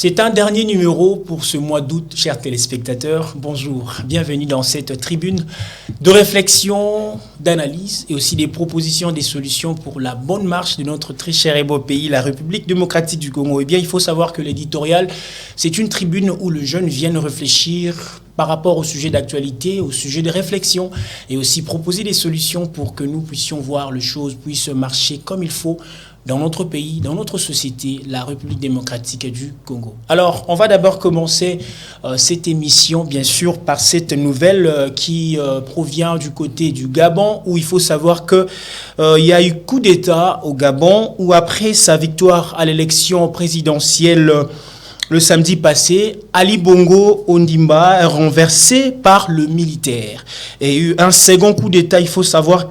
C'est un dernier numéro pour ce mois d'août, chers téléspectateurs. Bonjour, bienvenue dans cette tribune de réflexion, d'analyse et aussi des propositions, des solutions pour la bonne marche de notre très cher et beau pays, la République démocratique du Congo. Eh bien, il faut savoir que l'éditorial, c'est une tribune où les jeunes viennent réfléchir par rapport au sujet d'actualité, au sujet de réflexion et aussi proposer des solutions pour que nous puissions voir les choses puissent marcher comme il faut dans notre pays, dans notre société, la République démocratique du Congo. Alors, on va d'abord commencer cette émission, bien sûr, par cette nouvelle qui provient du côté du Gabon, où il faut savoir qu'il y a eu coup d'État au Gabon, où après sa victoire à l'élection présidentielle le samedi passé, Ali Bongo Ondimba est renversé par le militaire. Et il y a eu un second coup d'État, il faut savoir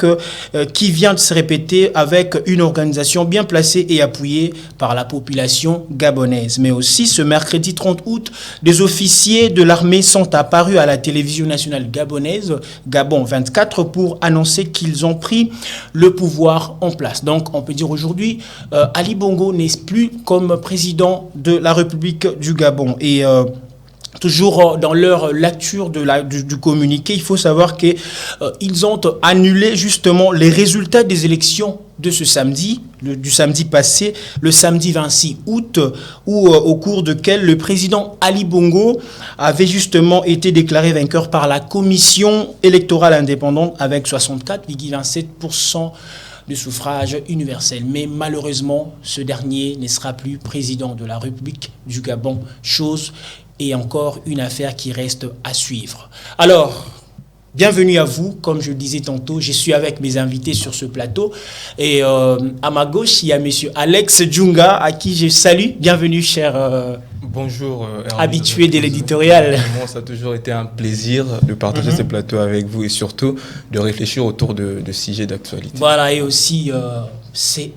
qui vient de se répéter avec une organisation bien placée et appuyée par la population gabonaise. Mais aussi, ce mercredi 30 août, des officiers de l'armée sont apparus à la télévision nationale gabonaise, Gabon 24, pour annoncer qu'ils ont pris le pouvoir en place. Donc, on peut dire aujourd'hui, Ali Bongo n'est plus comme président de la République du Gabon. Et toujours dans leur lecture du communiqué, il faut savoir qu'ils ont annulé justement les résultats des élections de ce samedi, du samedi passé, le samedi 26 août, au cours duquel le président Ali Bongo avait justement été déclaré vainqueur par la commission électorale indépendante avec 64,27% de suffrage universel. Mais malheureusement, ce dernier ne sera plus président de la République du Gabon, chose et encore une affaire qui reste à suivre. Alors, bienvenue à vous. Comme je le disais tantôt, je suis avec mes invités sur ce plateau. Et à ma gauche, il y a M. Alex Djunga, à qui je salue. Bienvenue, cher bonjour, habitué de l'éditorial. Ça a toujours été un plaisir de partager ce plateau avec vous et surtout de réfléchir autour de sujets d'actualité. Voilà, et aussi, c'est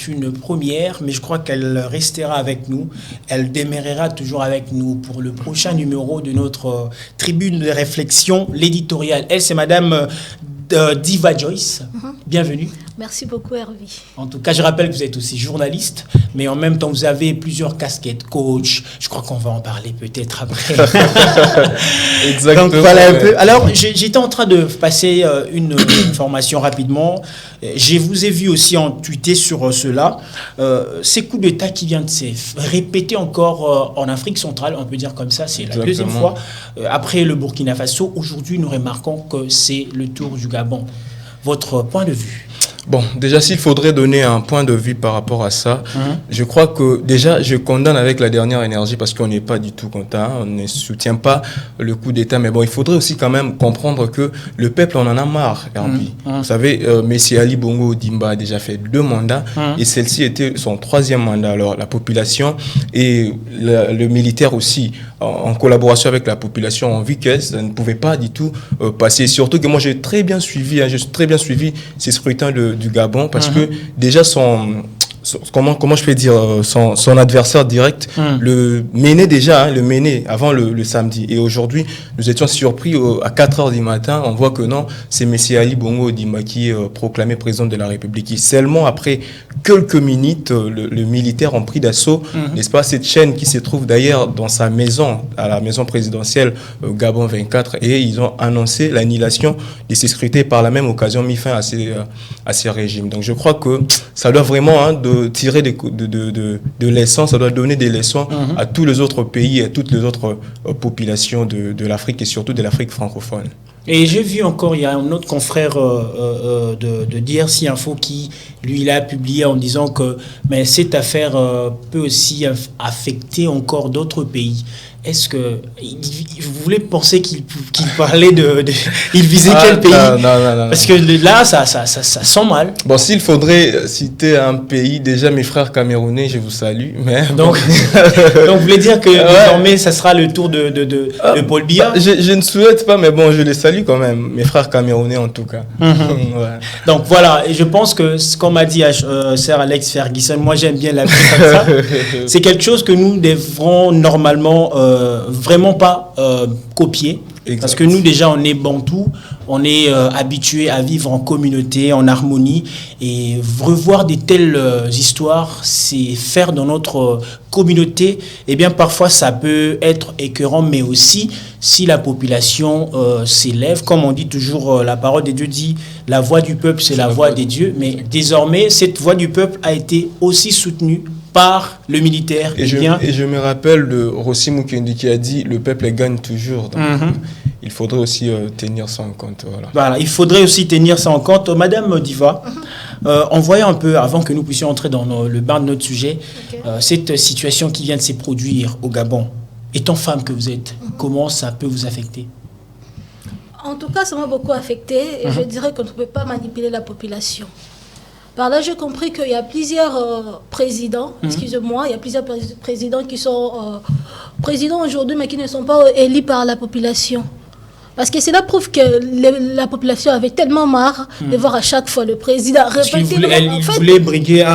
une première, mais je crois qu'elle restera avec nous. Elle demeurera toujours avec nous pour le prochain numéro de notre tribune de réflexion, l'éditorial. Elle, c'est Madame Diva Joyce. Bienvenue. Merci beaucoup, Hervé. En tout cas, je rappelle que vous êtes aussi journaliste, mais en même temps, vous avez plusieurs casquettes, coach. Je crois qu'on va en parler peut-être après. Exactement. Donc, voilà un peu. Alors, j'étais en train de passer une information rapidement. Je vous ai vu aussi en tweeter sur cela. Ces coups d'État qui viennent de se répéter encore en Afrique centrale, on peut dire comme ça, c'est la deuxième fois. Après le Burkina Faso, aujourd'hui, nous remarquons que c'est le tour du Gabon. Votre point de vue? Bon, déjà, s'il faudrait donner un point de vue par rapport à ça, je crois que déjà, je condamne avec la dernière énergie parce qu'on n'est pas du tout content, on ne soutient pas le coup d'État. Mais bon, il faudrait aussi quand même comprendre que le peuple en a marre, Herbie. Vous savez, Messie Ali Bongo Ondimba a déjà fait 2 mandats et celle-ci était son 3e mandat. Alors, la population et le militaire aussi, en collaboration avec la population, ont vu que ça ne pouvait pas du tout passer. Surtout que moi, j'ai très bien suivi ces scrutins du Gabon parce que déjà comment je peux dire son adversaire direct le menait avant le samedi, et aujourd'hui nous étions surpris à 4h du matin, on voit que non, c'est Messie Ali Bongo Ondimba qui est proclamé président de la République. Et seulement après quelques minutes, le militaire ont pris d'assaut, n'est-ce pas, cette chaîne qui se trouve d'ailleurs dans sa maison, à la maison présidentielle Gabon 24, et ils ont annoncé l'annulation de ces scrutins, par la même occasion mis fin à ces régimes. Donc je crois que ça doit vraiment de tirer de leçons, ça doit donner des leçons à tous les autres pays et à toutes les autres populations de l'Afrique et surtout de l'Afrique francophone. Et j'ai vu encore, il y a un autre confrère de DRC Info qui, lui, il a publié en disant que mais cette affaire peut aussi affecter encore d'autres pays. est-ce que vous voulez penser qu'il parlait il visait quel pays? Non. Parce que là, ça sent mal. Bon, s'il faudrait citer un pays, déjà mes frères camerounais, je vous salue. Mais donc vous voulez dire que désormais, ça sera le tour de Paul Biya? Je ne souhaite pas, mais bon, je les salue quand même, mes frères camerounais en tout cas. Ouais. Donc voilà, et je pense que ce qu'on m'a dit Sir Alex Ferguson, moi j'aime bien l'appeler comme ça, c'est quelque chose que nous devrons normalement vraiment pas copier. Exact. Parce que nous déjà on est bantous, on est habitués à vivre en communauté, en harmonie, et revoir de telles histoires, c'est faire dans notre communauté, eh bien parfois ça peut être écœurant, mais aussi si la population s'élève, comme on dit toujours, la parole de Dieu dit, la voix du peuple c'est la voix des dieux, mais désormais cette voix du peuple a été aussi soutenue par le militaire. Et je me rappelle de Rossi Mukendi qui a dit le peuple gagne toujours. Donc il faudrait aussi tenir ça en compte. Voilà, il faudrait aussi tenir ça en compte. Madame Diva, en voyant un peu, avant que nous puissions entrer dans le bain de notre sujet, cette situation qui vient de se produire au Gabon, étant femme que vous êtes, comment ça peut vous affecter? En tout cas, ça m'a beaucoup affecté et je dirais qu'on ne peut pas manipuler la population. Par là, j'ai compris qu'il y a plusieurs présidents, excusez-moi, il y a plusieurs présidents qui sont présidents aujourd'hui, mais qui ne sont pas élus par la population. Parce que cela prouve que la population avait tellement marre de voir à chaque fois le président répéter. Il voulait briguer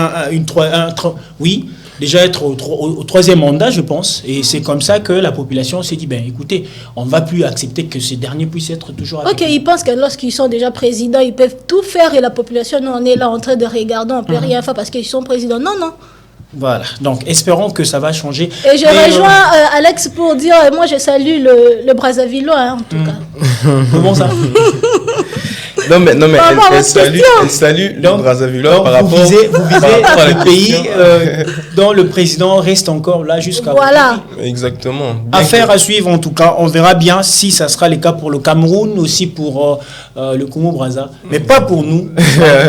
oui, déjà être au troisième mandat, je pense. Et c'est comme ça que la population s'est dit, ben écoutez, on ne va plus accepter que ces derniers puissent être toujours avec nous. Ils pensent que lorsqu'ils sont déjà présidents, ils peuvent tout faire et la population, nous, on est là en train de regarder, on ne peut rien faire parce qu'ils sont présidents. Non. Voilà, donc espérons que ça va changer. Et je rejoins Alex pour dire, moi je salue le Brazzavillois, en tout cas. Comment ça? Non mais elle salue le Brazzavillois par rapport le pays dont le président reste encore là jusqu'à voilà. Exactement. Affaire à suivre en tout cas. On verra bien si ça sera le cas pour le Cameroun, aussi pour le Congo-Brazza, mais pas pour nous,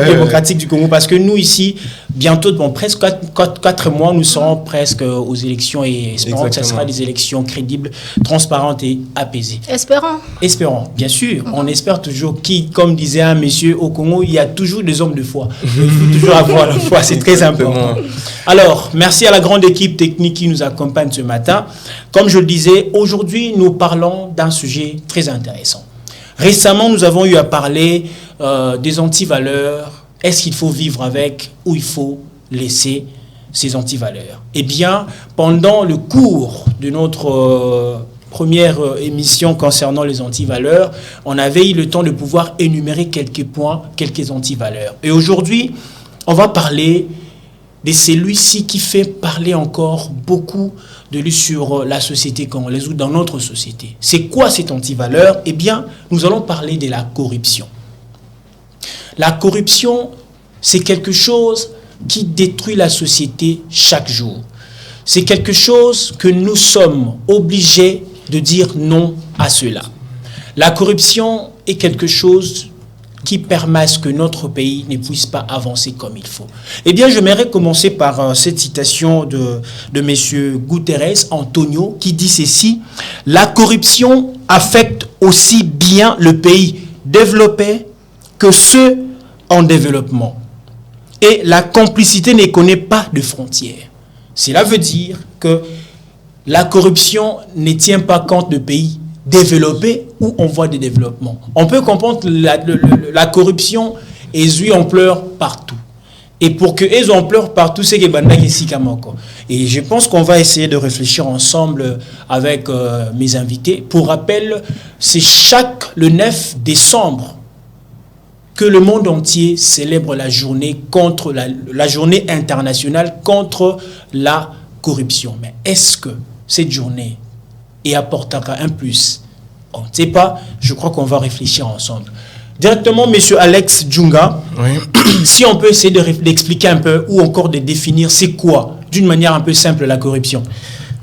démocratique du Congo, parce que nous ici, bientôt, presque 4 mois, nous serons presque aux élections et espérons que ce sera des élections crédibles, transparentes et apaisées. Espérons, bien sûr. On espère toujours comme disait un monsieur au Congo, il y a toujours des hommes de foi. Il faut toujours avoir la foi, c'est très important. Alors, merci à la grande équipe technique qui nous accompagne ce matin. Comme je le disais, aujourd'hui, nous parlons d'un sujet très intéressant. Récemment, nous avons eu à parler des antivaleurs. Est-ce qu'il faut vivre avec ou il faut laisser ces antivaleurs? Eh bien, pendant le cours de notre première émission concernant les antivaleurs, on avait eu le temps de pouvoir énumérer quelques points, quelques antivaleurs. Et aujourd'hui, on va parler de celui-ci qui fait parler encore beaucoup de lui sur la société congolaise ou dans notre société. C'est quoi cette antivaleur? Eh bien, nous allons parler de la corruption. La corruption, c'est quelque chose qui détruit la société chaque jour. C'est quelque chose que nous sommes obligés de dire non à cela. La corruption est quelque chose qui permet à ce que notre pays ne puisse pas avancer comme il faut. Eh bien, j'aimerais commencer par cette citation de M. Guterres, Antonio, qui dit ceci: « La corruption affecte aussi bien le pays développé que ceux en développement. Et la complicité ne connaît pas de frontières. » Cela veut dire que la corruption ne tient pas compte de pays développés où on voit des développements. On peut comprendre que la corruption est eu ampleur partout. Et pour que ait ampleur partout, c'est que bandaki sikamoko. Et je pense qu'on va essayer de réfléchir ensemble avec mes invités. Pour rappel, c'est le 9 décembre que le monde entier célèbre la journée la journée internationale contre la corruption. Mais est-ce que cette journée apportera un plus? On ne sait pas. Je crois qu'on va réfléchir ensemble. Directement, monsieur Alex Djunga, oui. Si on peut essayer d'expliquer un peu ou encore de définir c'est quoi, d'une manière un peu simple, la corruption.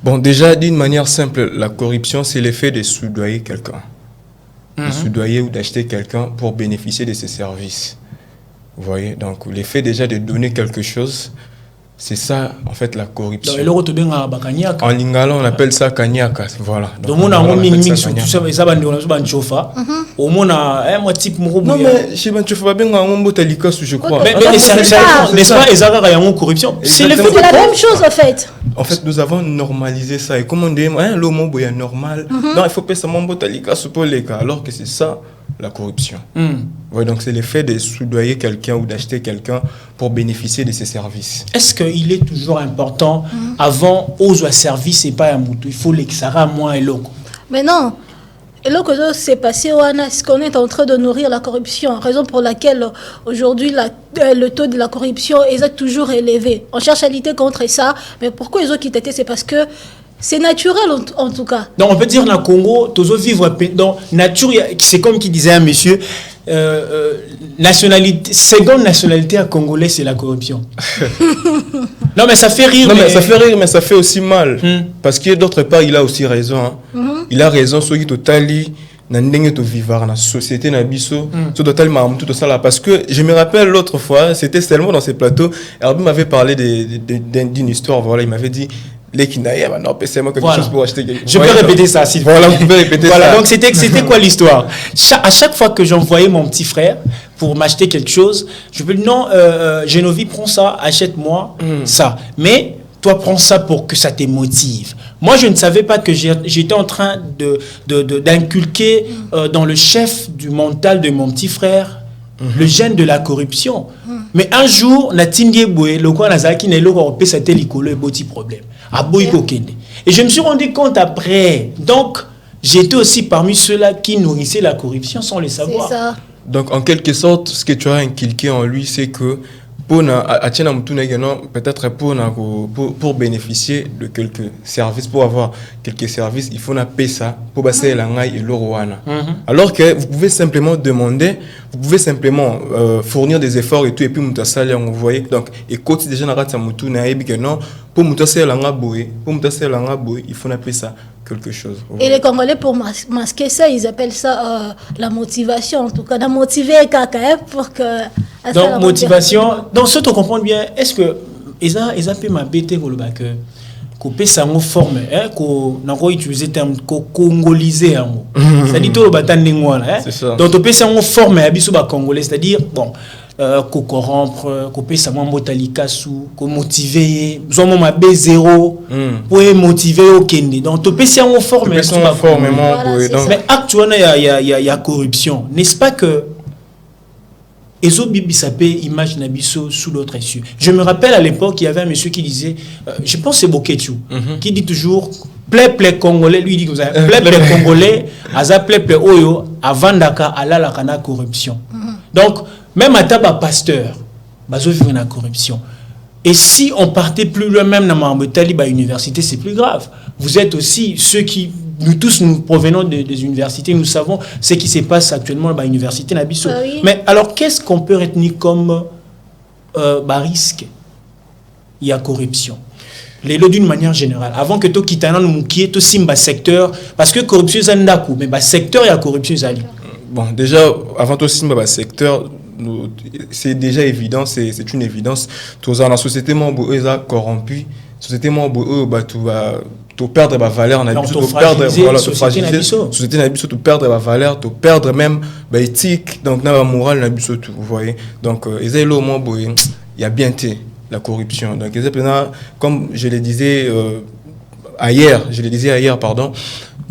Bon, déjà, d'une manière simple, la corruption, c'est l'effet de soudoyer quelqu'un. De soudoyer ou d'acheter quelqu'un pour bénéficier de ses services. Vous voyez, donc l'effet déjà de donner quelque chose, C'est ça, en fait, la corruption. En lingala, on appelle ça kanyaka. Voilà. Donc, on a un ming sur tout ça, et ça va nous faire chofa. Au moins, un type de non, mais chez Banchofa, ben, on botalika, je crois. Mais n'est-ce pas, ils ont corruption. C'est la même chose, en fait. En fait, nous avons normalisé ça. Et comme on dit, l'homme est normal. Non, il faut pas ça, mon botalika, alors que c'est ça. La corruption. Ouais, donc c'est l'effet de soudoyer quelqu'un ou d'acheter quelqu'un pour bénéficier de ses services. Est-ce qu'il est toujours important, avant, aux services et pas à Moutou, il faut l'exara moins et l'eau? Mais non. Et là, c'est passé, est-ce qu'on est en train de nourrir la corruption? Raison pour laquelle, aujourd'hui, le taux de la corruption est toujours élevé. On cherche à lutter contre ça, mais pourquoi ils ont quitté? C'est parce que c'est naturel en tout cas. Donc on peut dire dans le Congo, tous vivre dans nature, c'est comme qui disait un monsieur, seconde nationalité à Congolais, c'est la corruption. Non mais ça fait rire. Non mais ça fait rire, mais ça fait aussi mal. Parce que d'autre part, il a aussi raison. Hein. Il a raison, ceux qui totali nandenge to vivre dans la société na biso, tout totalement tout ça là. Parce que je me rappelle l'autre fois, c'était seulement dans ces plateaux, Herbie m'avait parlé d'une histoire, voilà, il m'avait dit. Les Kinaïa, non, c'est moi quelque chose pour acheter quelque chose. Je peux répéter ça, s'il vous plaît. Voilà, vous pouvez répéter ça. Voilà, donc c'était quoi l'histoire? À chaque fois que j'envoyais mon petit frère pour m'acheter quelque chose, je peux dire non, Génovi, prends ça, achète-moi ça. Mais toi, prends ça pour que ça te motive. Moi, je ne savais pas que j'étais en train d'inculquer dans le chef du mental de mon petit frère le gène de la corruption. Mais un jour, Natindie Boué, le quoi Nazaki n'est pas repé sa télécolo et petit problème. Et je me suis rendu compte après. Donc, j'étais aussi parmi ceux-là qui nourrissaient la corruption sans le savoir. C'est ça. Donc, en quelque sorte, ce que tu as inculqué en lui, c'est que peut-être pour bénéficier de quelques services, pour avoir quelques services, il faut payer ça pour passer la ngaï et l'oroana. Alors que vous pouvez simplement demander, vous pouvez simplement fournir des efforts et tout, et puis vous voyez. Donc, et quand déjà n'a pas mutu na ebi que non, pour mutasser la ngaboé, il faut payer ça quelque chose. Et les Congolais, pour masquer ça, ils appellent ça la motivation, en tout cas, de motiver quelqu'un pour que. Donc, motivation. Donc, ce que tu comprends bien, est-ce que ils ont pu m'embêter pour le bac qu'on peut s'en forme, qu'on a utilisé le terme congoliser, c'est-à-dire tout le bâtiment là. Donc, on peut s'en former à biso congolais, c'est-à-dire bon. Qu'on corrompre, qu'on peut savoir motalika sous, qu'on motiver, nous avons ma B0 pour motiver au Kenya. Donc, tu peux s'en former. Mais actuellement, il y a corruption. N'est-ce pas que Ezo Bibi Sapé image Nabiso sous l'autre issue. Je me rappelle à l'époque, il y avait un monsieur qui disait, je pense que c'est Boketu, qui dit toujours, plaît congolais, lui il dit comme ça, plaît congolais, aza plaît oyo, avant d'aka, ala la kana corruption. Donc, même à taba pasteur, bazo vivre la corruption. Et si on partait plus loin même dans Mambetali, université, c'est plus grave. Vous êtes aussi ceux qui, nous tous, nous provenons des universités, nous savons ce qui se passe actuellement à l'université Nabiso. Oui. Mais alors, qu'est-ce qu'on peut retenir comme risque? Il y a corruption. Les lots d'une manière générale. Avant que tu quittes un tout simba secteur, parce que corruption, c'est un coup, mais secteur, il y a corruption, c'est bon, déjà, avant tout simba secteur, c'est déjà évident, c'est une évidence. Tous dans la société membre est corrompu, société membre tu perdre ma valeur, tu perdre société nabiso, tu perdre ma valeur, tu perdre même éthique, donc na morale nabiso tout, vous voyez. Donc ezelo membre il y a bien été la corruption. Donc comme je le disais ailleurs, pardon.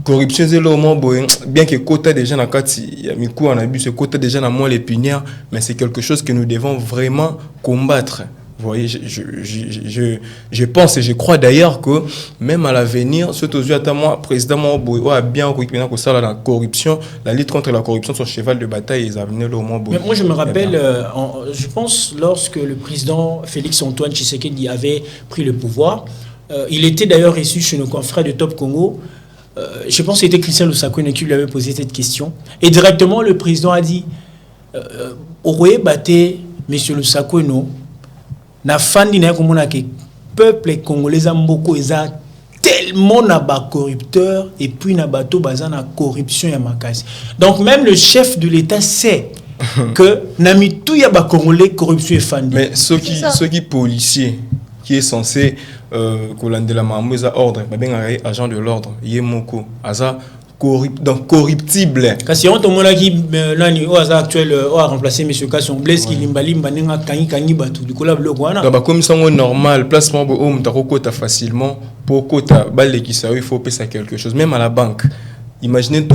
Corruption, c'est le mot, bien que côté des gens à Kati, Mikou en a bu, ce côté des gens à moins les punir, mais c'est quelque chose que nous devons vraiment combattre. Vous voyez, je pense et je crois d'ailleurs que même à l'avenir, ce que moi, président a bien compris que ça, la corruption, la lutte contre la corruption, son cheval de bataille, ils avaient le moins beau. Mais moi, je me rappelle, je pense, lorsque le président Félix-Antoine Tshisekedi avait pris le pouvoir, il était d'ailleurs reçu chez nos confrères de Top Congo. Je pense que c'était Christian Lusakouene qui lui avait posé cette question. Et directement, le président a dit Oye Baté, monsieur Lusakouene, na fandi na komona ke peuple congolais a beaucoup tellement na ba corrupteur et puis na bato baza na corruption ya makasi. Donc même le chef de l'État sait que na mitou ya ba congolais corruption est fandi. Mais ceux qui policiers qui est censé collander la mamouza ordre, ben agent de l'ordre, yemoko, aza donc corruptible. Quand si on tombe là qui l'année au hasard actuel a remplacé monsieur Kasson Blaise qui limbali mbanenga kanyi batu du collab le guana. Donc comme ça normal, placement bo om ta kota facilement pour kota balle qui ça il faut payer ça quelque chose même à la banque. Imaginez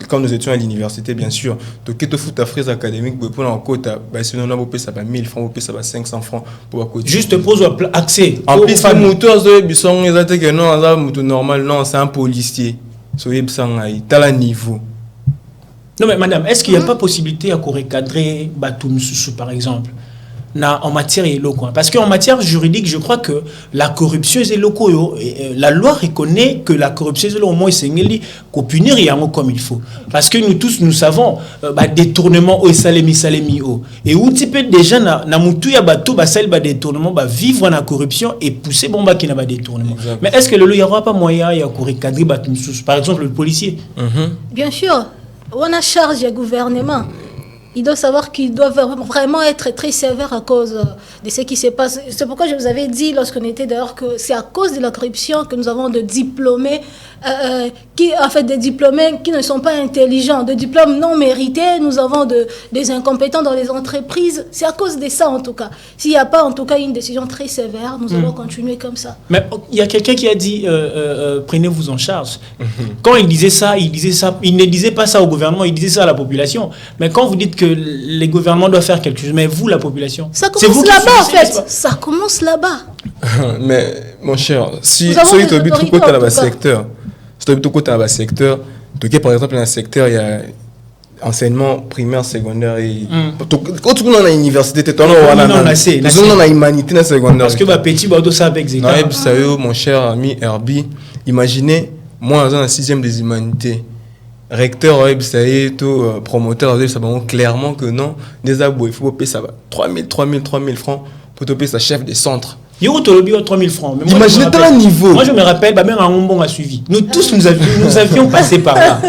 quand nous étions à l'université, bien sûr, tu te fous ta fraise académique pour en quota, sinon on a payé ça 1000 francs, on paye ça 500 francs pour la quota. Juste pour accès. En plus, les moutons, ils sont normal, non, c'est un policier. Soyez t'as le niveau. Non, mais madame, est-ce qu'il n'y a pas possibilité à recadrer Batum Soussou, par exemple, en matière locale? Parce qu'en matière juridique, je crois que la corruption est locale. La loi reconnaît que la corruption est locale. Moi, c'est qu'on punir comme il faut. Parce que nous tous, nous savons, détournement au salemi. Et où tu peux déjà, na moutou ya bateau, détournement, vivre dans la corruption et pousser bomba qui n'a pas détournement. Exact. Mais est-ce que il n'y aura pas moyen de recadrer Batum Soussou? Par exemple, le policier. Bien sûr, on a charge du gouvernement. Il doit savoir qu'il doit vraiment être très sévère à cause de ce qui se passe. C'est pourquoi je vous avais dit lorsqu'on était dehors que c'est à cause de la corruption que nous avons des diplômés des diplômés qui ne sont pas intelligents, des diplômes non mérités. Nous avons des incompétents dans les entreprises. C'est à cause de ça en tout cas. S'il n'y a pas en tout cas une décision très sévère, nous allons continuer comme ça. Mais il y a quelqu'un qui a dit prenez-vous en charge. Quand il disait ça, il ne disait pas ça au gouvernement, il disait ça à la population. Mais quand vous dites que les gouvernements doivent faire quelque chose, mais vous, la population, ça commence là-bas en fait. Ça commence là-bas. Mais mon cher, si tu es au côté dans le secteur, par exemple dans le secteur, il y a enseignement primaire, secondaire et quand tu es dans l'université, tu es dans la humanité dans secondaire. Parce que petit bateau ça avec mon cher ami Herbie, imaginez moi dans la 6e des humanités. Recteur, tout promoteur, ça va clairement que non, des abos, il faut payer ça 3000 francs pour te payer sa chef de centre. Il y a 3000 francs. Imaginez le niveau. Moi je me rappelle, même un bon a suivi. Nous tous, nous avions passé par là.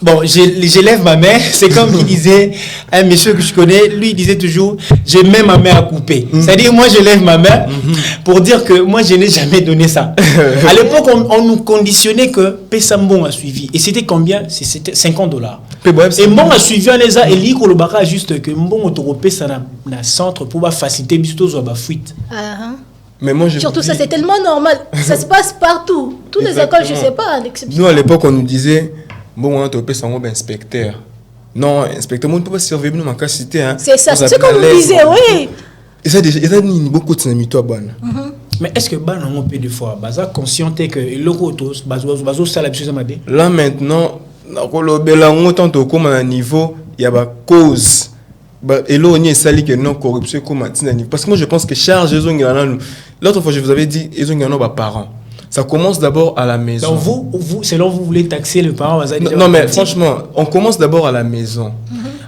Bon, je lève ma main, c'est comme il disait, un monsieur que je connais, lui il disait toujours, j'ai même ma main à couper. C'est-à-dire, moi je lève ma main pour dire que moi je n'ai jamais donné ça. À l'époque, on nous conditionnait que Pessambon a suivi. Et c'était combien? C'était $50. Et Mbon a suivi à l'ESA et l'Iko le Baka juste que Mbon autoropé ça na centre pour faciliter bisto zoba fuite. Mais moi, surtout ça, c'est tellement normal. Ça se passe partout. Toutes les écoles, je ne sais pas, à l'exception. Nous à l'époque, on nous disait. Bon, on a topé sans inspecteur. Non, inspecteur, on ne peut pas surveiller nous, ma cité. C'est ça, c'est ce qu'on nous disait, oui. Et ça, déjà, il y a beaucoup de dynamique, mais est-ce que Ban on peut des fois, Baza conscient que le rotos, Bazo ça la chose à là maintenant, on tant comme à un niveau, il y a une cause. Et là, on y est sali que non corruption comme à niveau. Parce que moi, je pense que charge les gens, l'autre fois, je vous avais dit, ils ont nos parents. Ça commence d'abord à la maison. Donc vous, selon vous voulez taxer le parent? Non, mais franchement, on commence d'abord à la maison.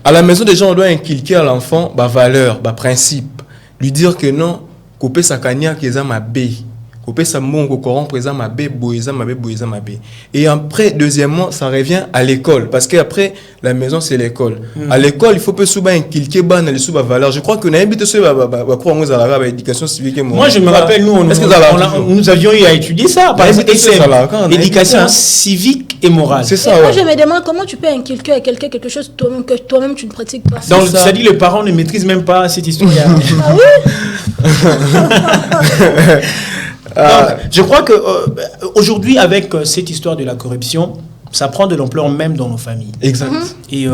À la maison, déjà, on doit inculquer à l'enfant valeur, principe. Lui dire que non, couper sa cagna qui est ma bé. Couper sa mon corrompre ma bé, boïsa ma bé. Et après, deuxièmement, ça revient à l'école. Parce qu'après, la maison, c'est l'école. À l'école, il faut peu souvent inculquer les valeur. Je crois que nous avons l'éducation civique. Moi, je me rappelle, nous avions eu à étudier ça. L'éducation civique et morale. C'est ça. Moi, je me demande comment tu peux inculquer à quelqu'un quelque chose que toi-même tu ne pratiques pas. Donc, ça dit, les parents ne maîtrisent même pas cette histoire. Ah oui. Donc, je crois que aujourd'hui, avec cette histoire de la corruption, ça prend de l'ampleur même dans nos familles. Exact. Et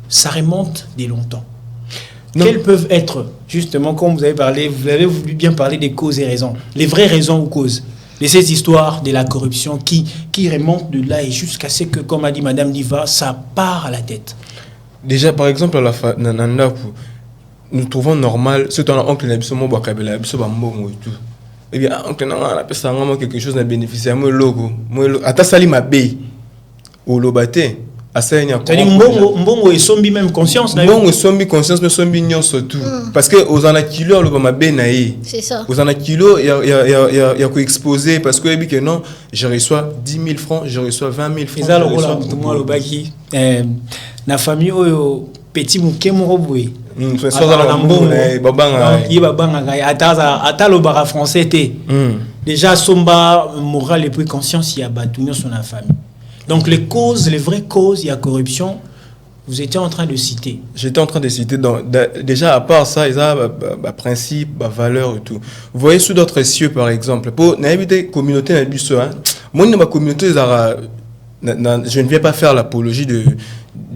ça remonte dès longtemps. Quelles peuvent être, justement, comme vous avez voulu bien parler des causes et raisons, les vraies raisons ou causes de cette histoire de la corruption qui remonte de là et jusqu'à ce que, comme a dit Madame Diva, ça part à la tête. Déjà, par exemple, à la nous trouvons normal, surtout dans l'oncle Nabisomo Bakabela, Nabisomo et tout. Eh bien, on a quelque chose à bénéficier. Moi, logo. Ata sali ma bé. Ou lobate. C'est-à-dire, Mbongo et Sombi même conscience. Mbongo et Sombi conscience, mais Sombi n'y surtout. Parce que aux anakilo, le ma bé naïe. C'est ça. Aux anakilo, il y a quoi exposer. Parce que non, je reçois 10 000 francs, je reçois 20 000 francs. C'est ça, le moi, le baki. La famille, petit mouké moroboué. C'est ça dans la mbongo, ata le bara français était. Déjà, somba moral et puis conscience, il y a battu sur la famille. Donc les causes, les vraies causes, il y a corruption. Vous étiez en train de citer. J'étais en train de citer. Déjà, à part ça, il y a un principe, valeur et tout. Vous voyez, sous d'autres cieux, par exemple, pour n'inviter communauté, moi, dans ma communauté, je ne viens pas faire l'apologie de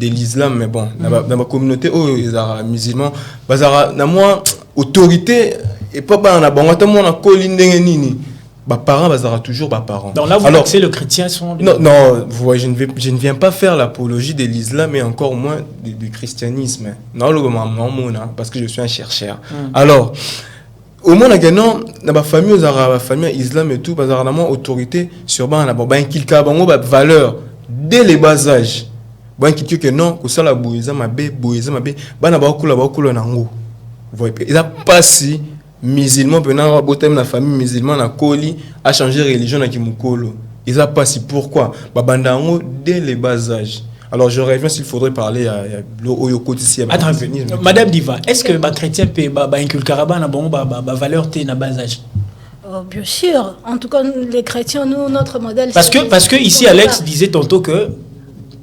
l'islam, mais bon, dans ma communauté, ils sont musulmans, moi, autorité, et pas dans la banque, tout le monde a collé. Parents bazara toujours parents. Donc là, vous pensez le chrétien sont... Non, vous voyez, je ne viens pas faire l'apologie de l'islam, mais encore moins du christianisme. Non, parce que je suis un chercheur. Alors, au moins, dans ma famille, la famille islam et tout, bazara moins autorité sur la valeur dès les bas âges. Que non, que ça la boïza ma bé, bana ba okula nango. Vous voyez, il a pas si musulman pendant la famille musulmane a coli a changé religion à kimukolo. Ils a pas si pourquoi babandango dès les bas âges. Alors je reviens s'il faudrait parler à l'Oyoko ici. Madame Diva, est-ce que les chrétiens peuvent inculquer la valeur té na bas âge? Bien sûr. En tout cas, les chrétiens, nous, notre modèle... Parce que ici, Alex disait tantôt que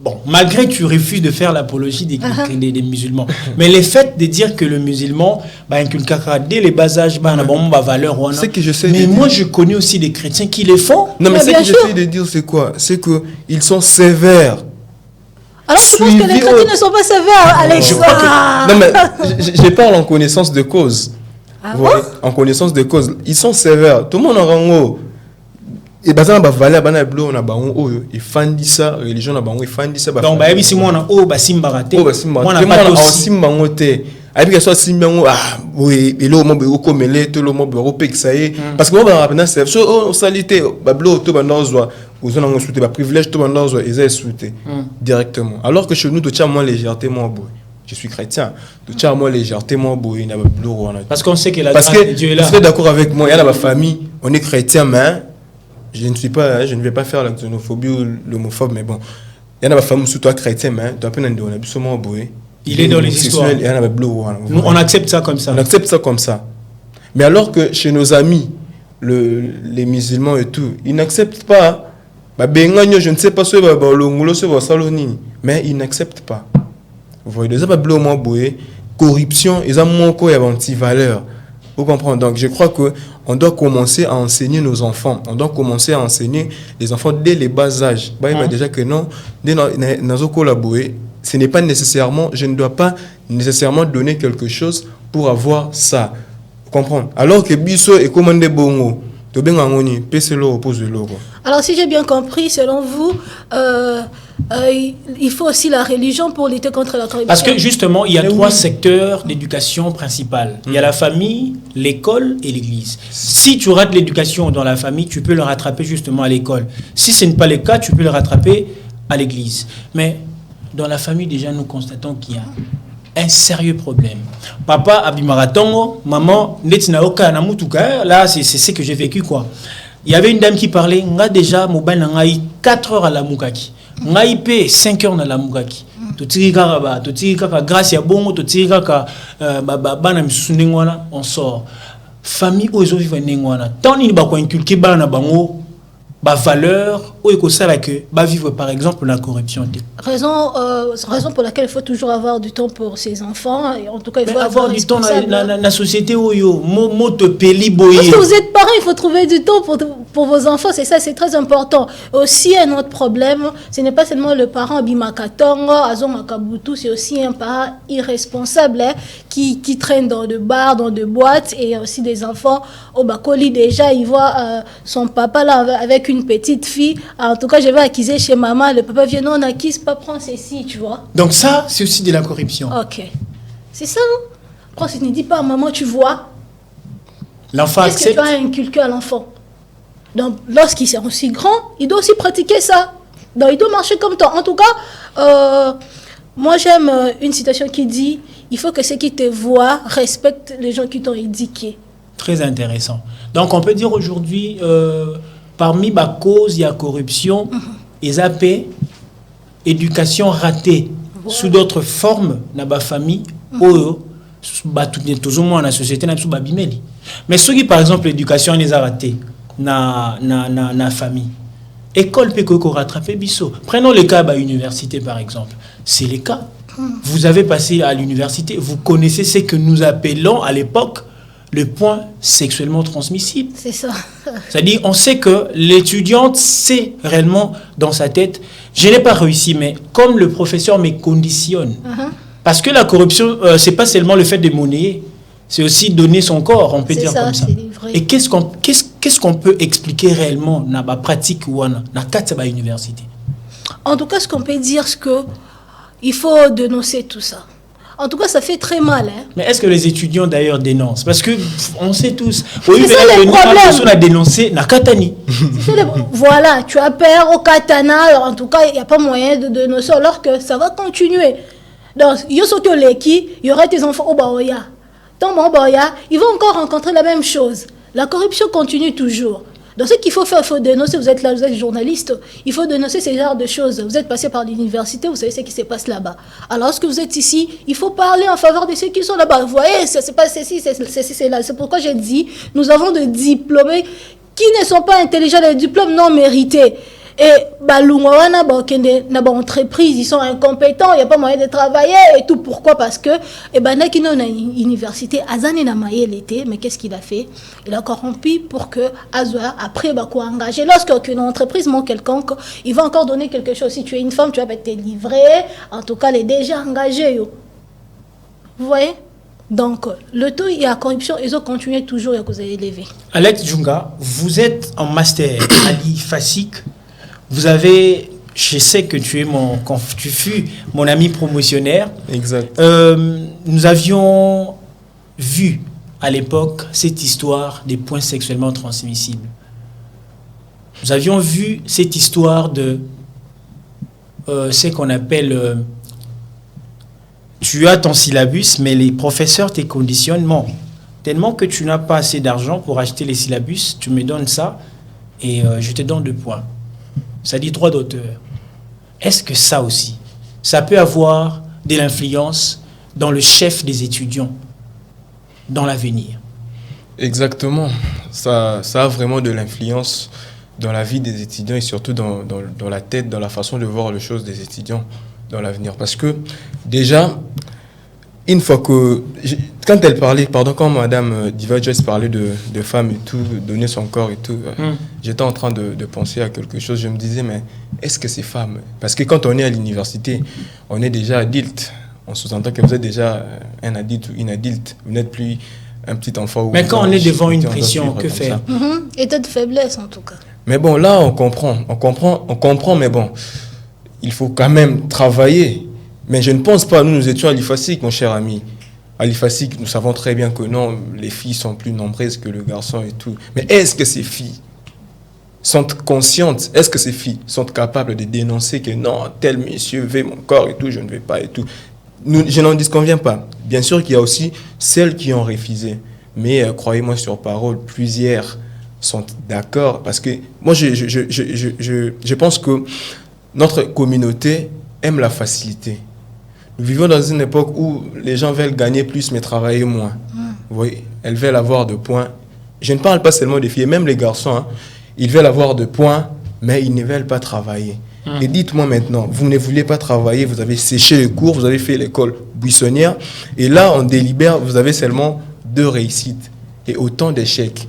bon, malgré que tu refuses de faire l'apologie des musulmans, mais le fait de dire que le musulman, dès les bas âges, valeur, c'est que je sais. Mais moi, je connais aussi des chrétiens qui les font. Non, mais ce que j'essaie de dire, c'est quoi? C'est qu'ils sont sévères. Alors, je pense que les chrétiens ne sont pas sévères, Alex. Non, mais je parle en connaissance de cause. Ah bon? En connaissance de cause. Ils sont sévères. Tout le monde en rang. Et bah ça va valer bana blo na bango oyo e fandi ça religion na bango e fandi ça ba donc ba yebi si moi na o ba simbarate moi na pas aussi simbango te abi que soit simbango oui et lo mo be ko mele to lo mo be ko pekisa ye parce que moi ba rapena c'est so salité ba blo to ba ndozwa ozona ngo souté ba privilège to ba ndozwa ils est souté directement alors que chez nous to tia moins légèreté moi boy je suis chrétien to tia moins légèreté moi boy na ba blo parce qu'on sait que la grâce de Dieu est là. Parce que d'accord avec moi il y a dans ma famille on est chrétien mais je ne vais pas faire la xénophobie ou l'homophobe, mais bon. Il y en a ma femme sous toi chrétien, mais tu as peine de il est dans les histoires. Nous, on accepte ça comme ça. On accepte ça comme ça. Mais alors que chez nos amis, les musulmans et tout, ils n'acceptent pas. Je ne sais pas ce mais ils n'acceptent pas. Vous voyez, les corruption, ils ont moins anti-valeur. Vous comprenez? Donc, je crois qu'on doit commencer à enseigner nos enfants. On doit commencer à enseigner les enfants dès les bas âges. Déjà que non, dès nous collaborer, ce n'est pas nécessairement, je ne dois pas nécessairement donner quelque chose pour avoir ça. Vous comprenez? Alors que Bisso est commandé bongo. Alors, si j'ai bien compris, selon vous, il faut aussi la religion pour lutter contre la corruption. Parce que justement, il y a trois secteurs d'éducation principale. Il y a la famille, l'école et l'église. Si tu rates l'éducation dans la famille, tu peux le rattraper justement à l'école. Si ce n'est pas le cas, tu peux le rattraper à l'église. Mais dans la famille, déjà, nous constatons qu'il y a un sérieux problème. Papa abimaratongo, maman netinaoka na mutuka, là c'est ce que j'ai vécu quoi. Il y avait une dame qui parlait, nga déjà mobile ngai 4 heures à la mukaki. Ngai pe 5 heures na la mukaki. To tirika grâce ya bongo to tirika bana msunengwana on sort. Famille ozo vivre nengwana. Tant ni ba ko inculquer bana bango ba valeur ou que ba vivre par exemple la corruption. Raison pour laquelle il faut toujours avoir du temps pour ses enfants et en tout cas il faut avoir du temps dans la société où yo moto peli boye. Parce que vous êtes parents, il faut trouver du temps pour vos enfants, c'est ça, c'est très important. Aussi un autre problème, ce n'est pas seulement le parent abimakatongo azomakabutu, c'est aussi un parent irresponsable qui traîne dans de bars, dans de boîtes et aussi des enfants au Bakoli déjà, il voit son papa là avec une petite fille. En tout cas, je vais acquiser chez maman. Le papa vient, non, on acquise, pas prendre ceci, tu vois. Donc ça, c'est aussi de la corruption. Ok. C'est ça, non? Quand tu ne dis pas à maman, tu vois. L'enfant accepte. Qu'est-ce que tu as inculqué à l'enfant? Donc, lorsqu'il est aussi grand, il doit aussi pratiquer ça. Donc, il doit marcher comme toi. En tout cas, moi, j'aime une citation qui dit, il faut que ceux qui te voient respectent les gens qui t'ont éduqué. Très intéressant. Donc, on peut dire aujourd'hui, parmi les causes, il y a corruption, et AP, éducation ratée. sous d'autres formes na ba famille oyo ba tout au moins na société na ba bimeli. Mais ceux qui par exemple l'éducation les a raté na famille. École peut que rattraper biso. Prenons le cas de l'université par exemple. C'est le cas. Vous avez passé à l'université, vous connaissez ce que nous appelons à l'époque le point sexuellement transmissible. C'est ça. C'est-à-dire, on sait que l'étudiante sait réellement dans sa tête, je n'ai pas réussi, mais comme le professeur me conditionne. Parce que la corruption, c'est pas seulement le fait de monnayer, c'est aussi donner son corps, on peut dire ça, comme ça. Vrai. Et qu'est-ce qu'on peut expliquer réellement dans la pratique ou dans la université? En tout cas, ce qu'on peut dire, c'est qu'il faut dénoncer tout ça. En tout cas, ça fait très mal. Hein. Mais est-ce que les étudiants d'ailleurs dénoncent? Parce que on sait tous. Oui, c'est ça le problème. On a dénoncé na Katani. Voilà, tu as peur au Katana. En tout cas, il n'y a pas moyen de dénoncer alors que ça va continuer. Donc, il y aura tes enfants au Baoya. Dans mon Baoya, ils vont encore rencontrer la même chose. La corruption continue toujours. Donc, ce qu'il faut faire, il faut dénoncer. Vous êtes là, vous êtes journaliste. Il faut dénoncer ces genres de choses. Vous êtes passé par l'université, vous savez ce qui se passe là-bas. Alors, lorsque vous êtes ici, il faut parler en faveur de ceux qui sont là-bas. Vous voyez, c'est pas ceci, c'est là. C'est pourquoi j'ai dit, nous avons des diplômés qui ne sont pas intelligents, des diplômes non mérités. Et balungawana na ba entreprise, ils sont incompétents, il n'y a pas moyen de travailler et tout. Pourquoi? Parce que qui n'a une université azane na maye l'été, mais qu'est-ce qu'il a fait? Il a corrompu pour que Azwa après quoi engager. Lorsqu'une entreprise manque quelconque, il va encore donner quelque chose. Si tu es une femme, tu vas être livrée. En tout cas, elle est déjà engagée. Vous voyez? Donc, le taux et la corruption, ils ont continué toujours et que vous avez élevé. Alex Djunga, vous êtes en master à l'IFASIC. Vous avez, je sais que tu fus mon ami promotionnaire. Exact. Nous avions vu à l'époque cette histoire des points sexuellement transmissibles. Nous avions vu cette histoire de ce qu'on appelle tu as ton syllabus, mais les professeurs te conditionnent. Bon, tellement que tu n'as pas assez d'argent pour acheter les syllabus, tu me donnes ça et je te donne 2 points. Ça dit droit d'auteur. Est-ce que ça aussi, ça peut avoir de l'influence dans le chef des étudiants dans l'avenir? Exactement. Ça a vraiment de l'influence dans la vie des étudiants et surtout dans la tête, dans la façon de voir les choses des étudiants dans l'avenir. Parce que déjà, une fois que... quand Madame Diva Joyce parlait de femmes et tout, donner son corps et tout, j'étais en train de penser à quelque chose. Je me disais, mais est-ce que c'est femmes? Parce que quand on est à l'université, on est déjà adulte. On sous-entend que vous êtes déjà un adulte ou une adulte. Vous n'êtes plus un petit enfant. Mais quand on est devant une pression, que faire? État de faiblesse, en tout cas. Mais bon, là, on comprend, mais bon, il faut quand même travailler. Mais je ne pense pas, nous étions à l'IFASIC, mon cher ami. À l'IFASIC, nous savons très bien que non, les filles sont plus nombreuses que le garçon et tout. Mais est-ce que ces filles sont conscientes? Est-ce que ces filles sont capables de dénoncer que non, tel monsieur veut mon corps et tout, je ne vais pas et tout? Je n'en disconviens pas. Bien sûr qu'il y a aussi celles qui ont refusé. Mais croyez-moi sur parole, plusieurs sont d'accord. Parce que moi, je pense que notre communauté aime la facilité. Nous vivons dans une époque où les gens veulent gagner plus mais travailler moins. Vous voyez, elles veulent avoir de points. Je ne parle pas seulement des filles, même les garçons. Hein, ils veulent avoir de points, mais ils ne veulent pas travailler. Et dites-moi maintenant, vous ne voulez pas travailler, vous avez séché les cours, vous avez fait l'école buissonnière, et là, on délibère, vous avez seulement 2 réussites et autant d'échecs.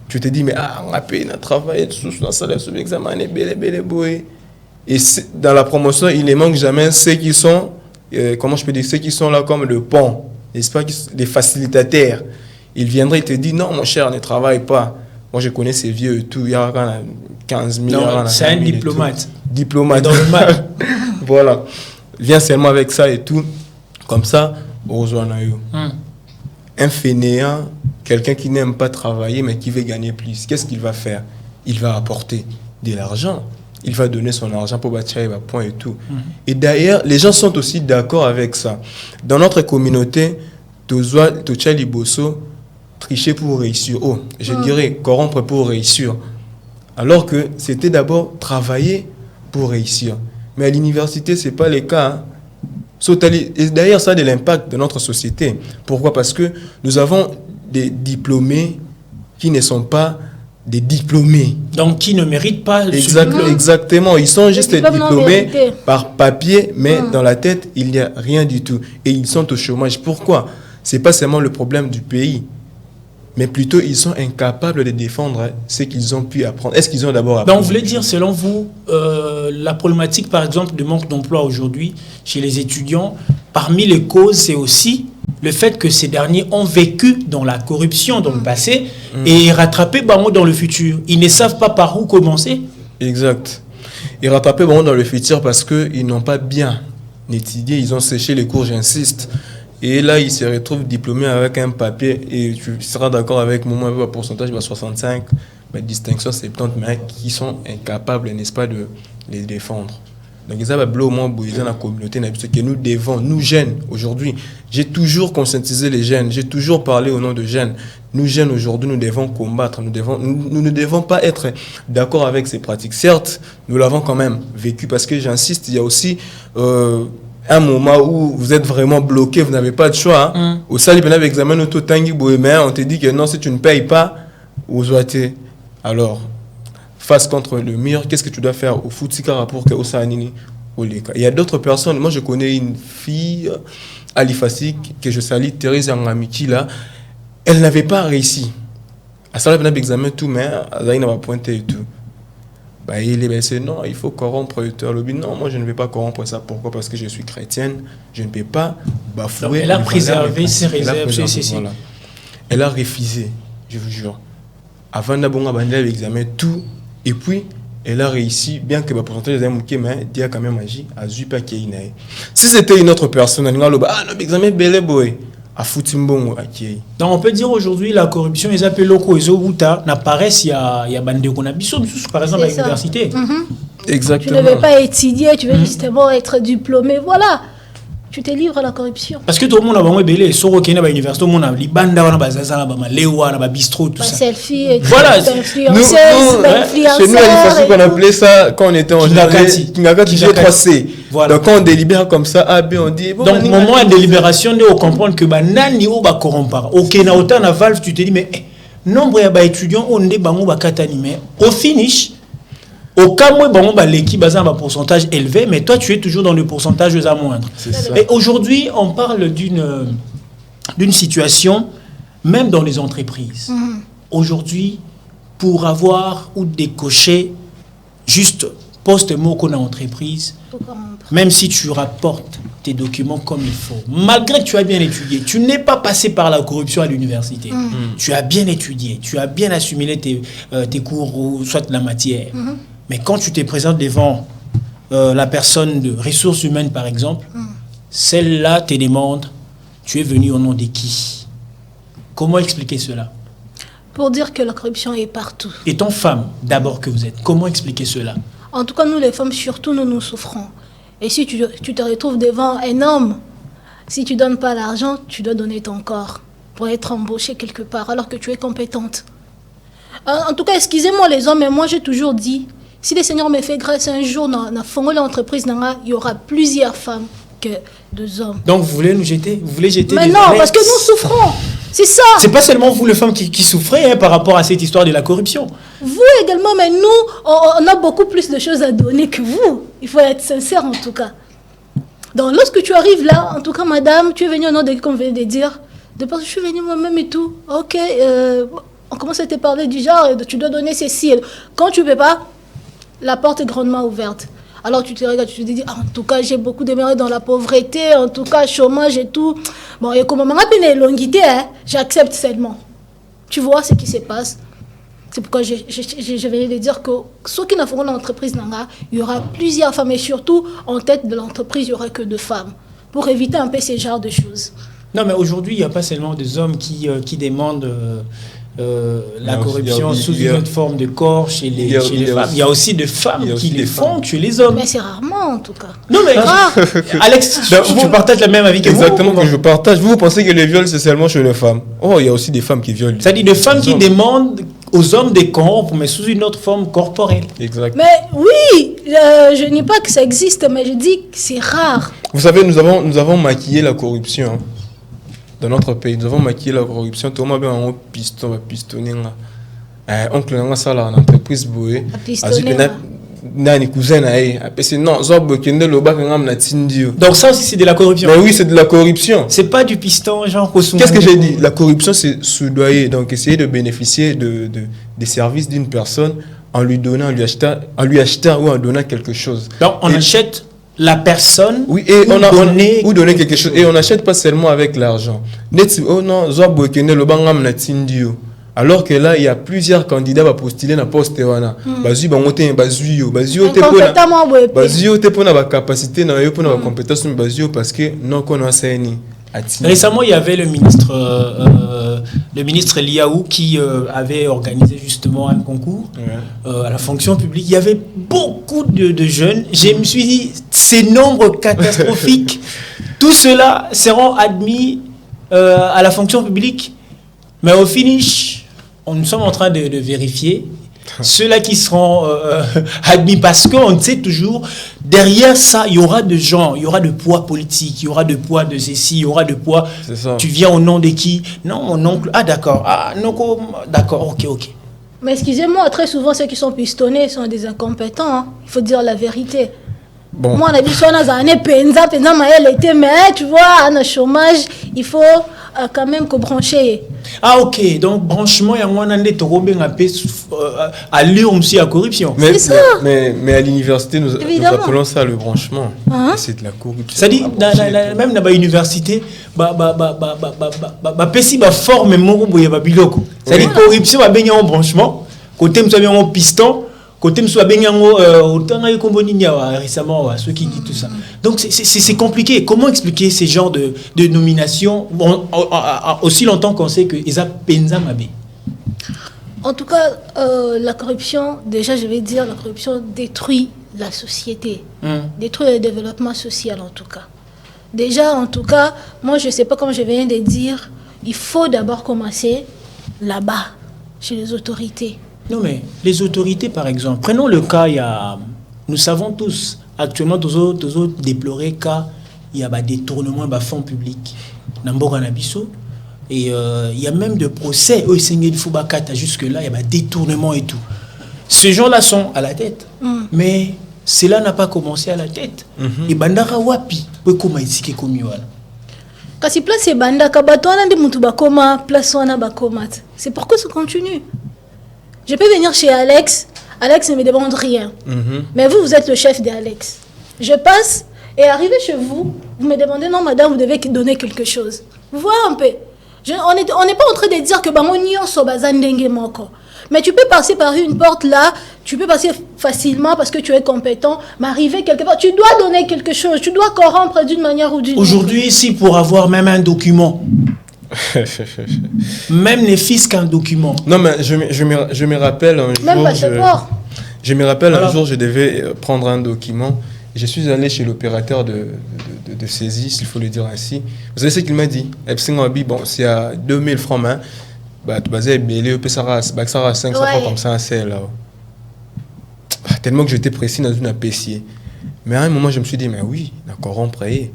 Tu te dis, mais on a payé notre travail, on salaire sur l'examen, et dans la promotion, il ne manque jamais ceux qui sont, ceux qui sont là comme le pont, n'est-ce pas, les facilitateurs. Ils viendraient et te disent, non, mon cher, ne travaille pas. Moi, je connais ces vieux et tout, il y a 15 000. Non, c'est un diplomate. Diplomate. Dans le mal. Voilà. Viens seulement avec ça et tout. Comme ça, un fainéant, quelqu'un qui n'aime pas travailler, mais qui veut gagner plus, qu'est-ce qu'il va faire? Il va apporter de l'argent. Il va donner son argent pour bâtir un point et tout. Et d'ailleurs, les gens sont aussi d'accord avec ça. Dans notre communauté, Tochali Bosso, tricher pour réussir. Je dirais corrompre pour réussir. Alors que c'était d'abord travailler pour réussir. Mais à l'université, ce n'est pas le cas. Hein. Et d'ailleurs, ça a de l'impact dans notre société. Pourquoi? Parce que nous avons des diplômés qui ne sont pas des diplômés. Donc, qui ne méritent pas Exactement. Ils sont juste diplômés par papier, mais dans la tête, il n'y a rien du tout. Et ils sont au chômage. Pourquoi? Ce n'est pas seulement le problème du pays, mais plutôt ils sont incapables de défendre ce qu'ils ont pu apprendre. Est-ce qu'ils ont d'abord appris? Donc, vous voulez dire, selon vous, la problématique, par exemple, de manque d'emploi aujourd'hui chez les étudiants, parmi les causes, c'est aussi le fait que ces derniers ont vécu dans la corruption dans le passé et rattrapé dans le futur. Ils ne savent pas par où commencer. Exact. Ils rattrapent dans le futur parce qu'ils n'ont pas bien étudié, ils ont séché les cours, j'insiste. Et là, ils se retrouvent diplômés avec un papier, et tu seras d'accord avec moi, un pourcentage de 65, mais distinction 70, mais qui sont incapables, n'est-ce pas, de les défendre. Donc, ils ont au moins dans la communauté, que nous devons, nous jeunes, aujourd'hui, j'ai toujours conscientisé les jeunes, j'ai toujours parlé au nom de jeunes. Nous jeunes, aujourd'hui, nous devons combattre, nous ne devons pas être d'accord avec ces pratiques. Certes, nous l'avons quand même vécu, parce que j'insiste, il y a aussi un moment où vous êtes vraiment bloqué, vous n'avez pas de choix. Au salut, on examen on te dit que non, si tu ne payes pas, vous êtes. Alors, face contre le mur, qu'est-ce que tu dois faire au foot pour que Osanini au Leka? Il y a d'autres personnes. Moi, je connais une fille, Alifassi, que je salue, Thérèse Angamiki, là. Elle n'avait pas réussi. À ça, elle a examen tout, mais elle n'a pas pointé et tout. Bah, il est c'est non, il faut corrompre le lobby. Non, moi je ne vais pas corrompre ça. Pourquoi? Parce que je suis chrétienne, je ne peux pas bafouer. Donc, elle a préservé ses réserves. Voilà. Elle a refusé, je vous jure. Avant d'avoir l'examen, tout, et puis elle a réussi, bien que le pourcentage des amis, mais il y a quand même agi à Zupa Keinae. Si c'était une autre personne, elle a dit ah non, l'examen belé boy. Donc on peut dire aujourd'hui la corruption les appels locaux et Zobuta n'apparaissent il y a bande qu'on a par exemple à l'université. Exactement. Tu ne veux pas étudier, tu veux justement être diplômé, voilà. Tu te livres à la corruption. Parce que tout le monde a vraiment belé sur au Kenya à l'université, tout le monde a libanda wana bazaza ba lewa na ba bistrot tout ça. Selfie, voilà, influenceuse, chez nous à qu'on appelait ça quand on était en Kingakati G3C. Voilà. Donc quand on délibère comme ça, A, B, on dit bon, donc moment de délibération on comprendre que ba nani o ba corrompre. Au Kenya autant na Valve tu te dis mais nombre ya ba étudiants on est bango ba katani mais au finish au cas où l'équipe a un pourcentage élevé, mais toi tu es toujours dans le pourcentage moindre. Et aujourd'hui, on parle d'une situation, même dans les entreprises. Aujourd'hui, pour avoir ou décocher juste poste-mot qu'on a en entreprise, même si tu rapportes tes documents comme il faut, malgré que tu as bien étudié, tu n'es pas passé par la corruption à l'université. Tu as bien étudié, tu as bien assimilé tes cours ou soit la matière. Mais quand tu te présentes devant la personne de ressources humaines, par exemple, celle-là te demande, tu es venu au nom de qui? Comment expliquer cela? Pour dire que la corruption est partout. Étant femme, d'abord que vous êtes, comment expliquer cela? En tout cas, nous les femmes, surtout, nous souffrons. Et si tu te retrouves devant un homme, si tu ne donnes pas l'argent, tu dois donner ton corps pour être embauché quelque part, alors que tu es compétente. En tout cas, excusez-moi les hommes, mais moi j'ai toujours dit, si le Seigneur me fait grâce un jour dans l'entreprise, il y aura plusieurs femmes que deux hommes. Donc vous voulez nous jeter? Vous voulez jeter? Mais non, parce que nous souffrons. C'est ça. C'est pas seulement vous les femmes qui souffrez par rapport à cette histoire de la corruption. Vous également, mais nous, on a beaucoup plus de choses à donner que vous. Il faut être sincère en tout cas. Donc lorsque tu arrives là, en tout cas madame, tu es venue au nom de qu'on vient de dire, de parce que je suis venue moi-même et tout. Ok, on commence à te parler du genre, tu dois donner ceci. Quand tu ne peux pas, la porte est grandement ouverte. Alors tu te regardes, tu te dis, en tout cas, j'ai beaucoup demeuré dans la pauvreté, en tout cas, chômage et tout. Bon, et comme on m'a rappelé longuité, j'accepte seulement. Tu vois ce qui se passe. C'est pourquoi je vais lui dire que ceux qui n'ont l'entreprise, il y aura plusieurs femmes, et surtout, en tête de l'entreprise, il n'y aura que deux femmes, pour éviter un peu ce genre de choses. Non, mais aujourd'hui, il n'y a pas seulement des hommes qui demandent la corruption sous une autre forme de corps chez les femmes. Il y a aussi des femmes qui les font chez les hommes. Mais c'est rarement en tout cas. Non mais Alex, tu partages le même avis que moi. Exactement, que je partage. Vous pensez que les viols c'est seulement chez les femmes? Oh, il y a aussi des femmes qui violent. C'est-à-dire des femmes qui demandent aux hommes de corrompre, mais sous une autre forme corporelle. Exact. Mais oui, je nie pas que ça existe, mais je dis que c'est rare. Vous savez, nous avons maquillé la corruption. Dans notre pays, nous avons maquillé la corruption. Tout le monde a un pistonné. Oncle Nanga Sala, en entreprise Boé. Nani cousin non, donc ça aussi c'est de la corruption. Mais oui, c'est de la corruption. C'est pas du piston genre. Qu'est-ce que j'ai dit? La corruption c'est soudoyer, donc essayer de bénéficier des services d'une personne en lui donnant, en lui achetant ou en donnant quelque chose. Donc on achète la personne, oui, et ou donner quelque chose. Et on n'achète pas seulement avec l'argent. Oh non, alors que là, il y a plusieurs candidats à postuler dans le poste. Bazui, capacité, compétence, parce que non, qu'on a récemment, il y avait le ministre Liaou qui avait organisé justement un concours à la fonction publique. Il y avait beaucoup de jeunes. Je me suis dit, ces nombres catastrophiques, tout cela seront admis à la fonction publique. Mais au finish, nous sommes en train de vérifier ceux-là qui seront admis parce qu'on sait toujours, derrière ça, il y aura de gens, il y aura de poids politique, il y aura de poids de ceci, il y aura de poids. Tu viens au nom de qui? Non, mon oncle. Ah, d'accord. Ah, non, d'accord, ok. Mais excusez-moi, très souvent, ceux qui sont pistonnés sont des incompétents. Hein. Il faut dire la vérité. Bon. Moi, on a dit soit dans un penza, mais tu vois, un chômage, il faut quand même que brancher. Ah ok, donc branchement, il y a un à Lyon aussi à corruption. Mais à l'université, nous appelons ça le branchement. C'est de la corruption. C'est-à-dire, même dans l'université, forme c'est-à-dire corruption, il y a un branchement, côté il y a un piston. Côté récemment ceux qui disent tout ça. Donc c'est compliqué. Comment expliquer ces genres de nominations aussi longtemps qu'on sait que Eza Penza Mabé? En tout cas, la corruption, déjà je vais dire, la corruption détruit la société, détruit le développement social en tout cas. Déjà, en tout cas, moi je ne sais pas comme je viens de dire, il faut d'abord commencer là-bas, chez les autorités. Non, mais les autorités, par exemple, prenons le cas, nous savons tous, actuellement, tous autres déplorer cas, il y a des détournements de fonds publics dans Boranabiso, et il y a même des procès, jusque-là, il y a des détournements et tout. Ces gens-là sont à la tête, mais cela n'a pas commencé à la tête. Et Bandara Wapi, peut comment ici comme Kasi place c'est Bandaka, batona de Mutubakoma, place wana bakomat. C'est pourquoi ça continue. Je peux venir chez Alex ne me demande rien. Mais vous êtes le chef d'Alex. Je passe et arrivé chez vous, vous me demandez, non madame, vous devez donner quelque chose. Vous voyez un peu. On n'est pas en train de dire que mais tu peux passer par une porte là, tu peux passer facilement parce que tu es compétent, mais arriver quelque part, tu dois donner quelque chose, tu dois corrompre d'une manière ou d'une autre. Aujourd'hui, ici, pour avoir même un document, même les fils qu'un document. Non, mais je me rappelle un même jour. Je me rappelle un jour, je devais prendre un document. Je suis allé chez l'opérateur de saisie, s'il faut le dire ainsi. Vous savez ce qu'il m'a dit? Bon, c'est à 2000 francs, hein. Tu basé belé, ça va 500 francs comme ça, c'est là. Tellement que j'étais précis dans une APC. Mais à un moment, je me suis dit, mais oui, d'accord, on prêt.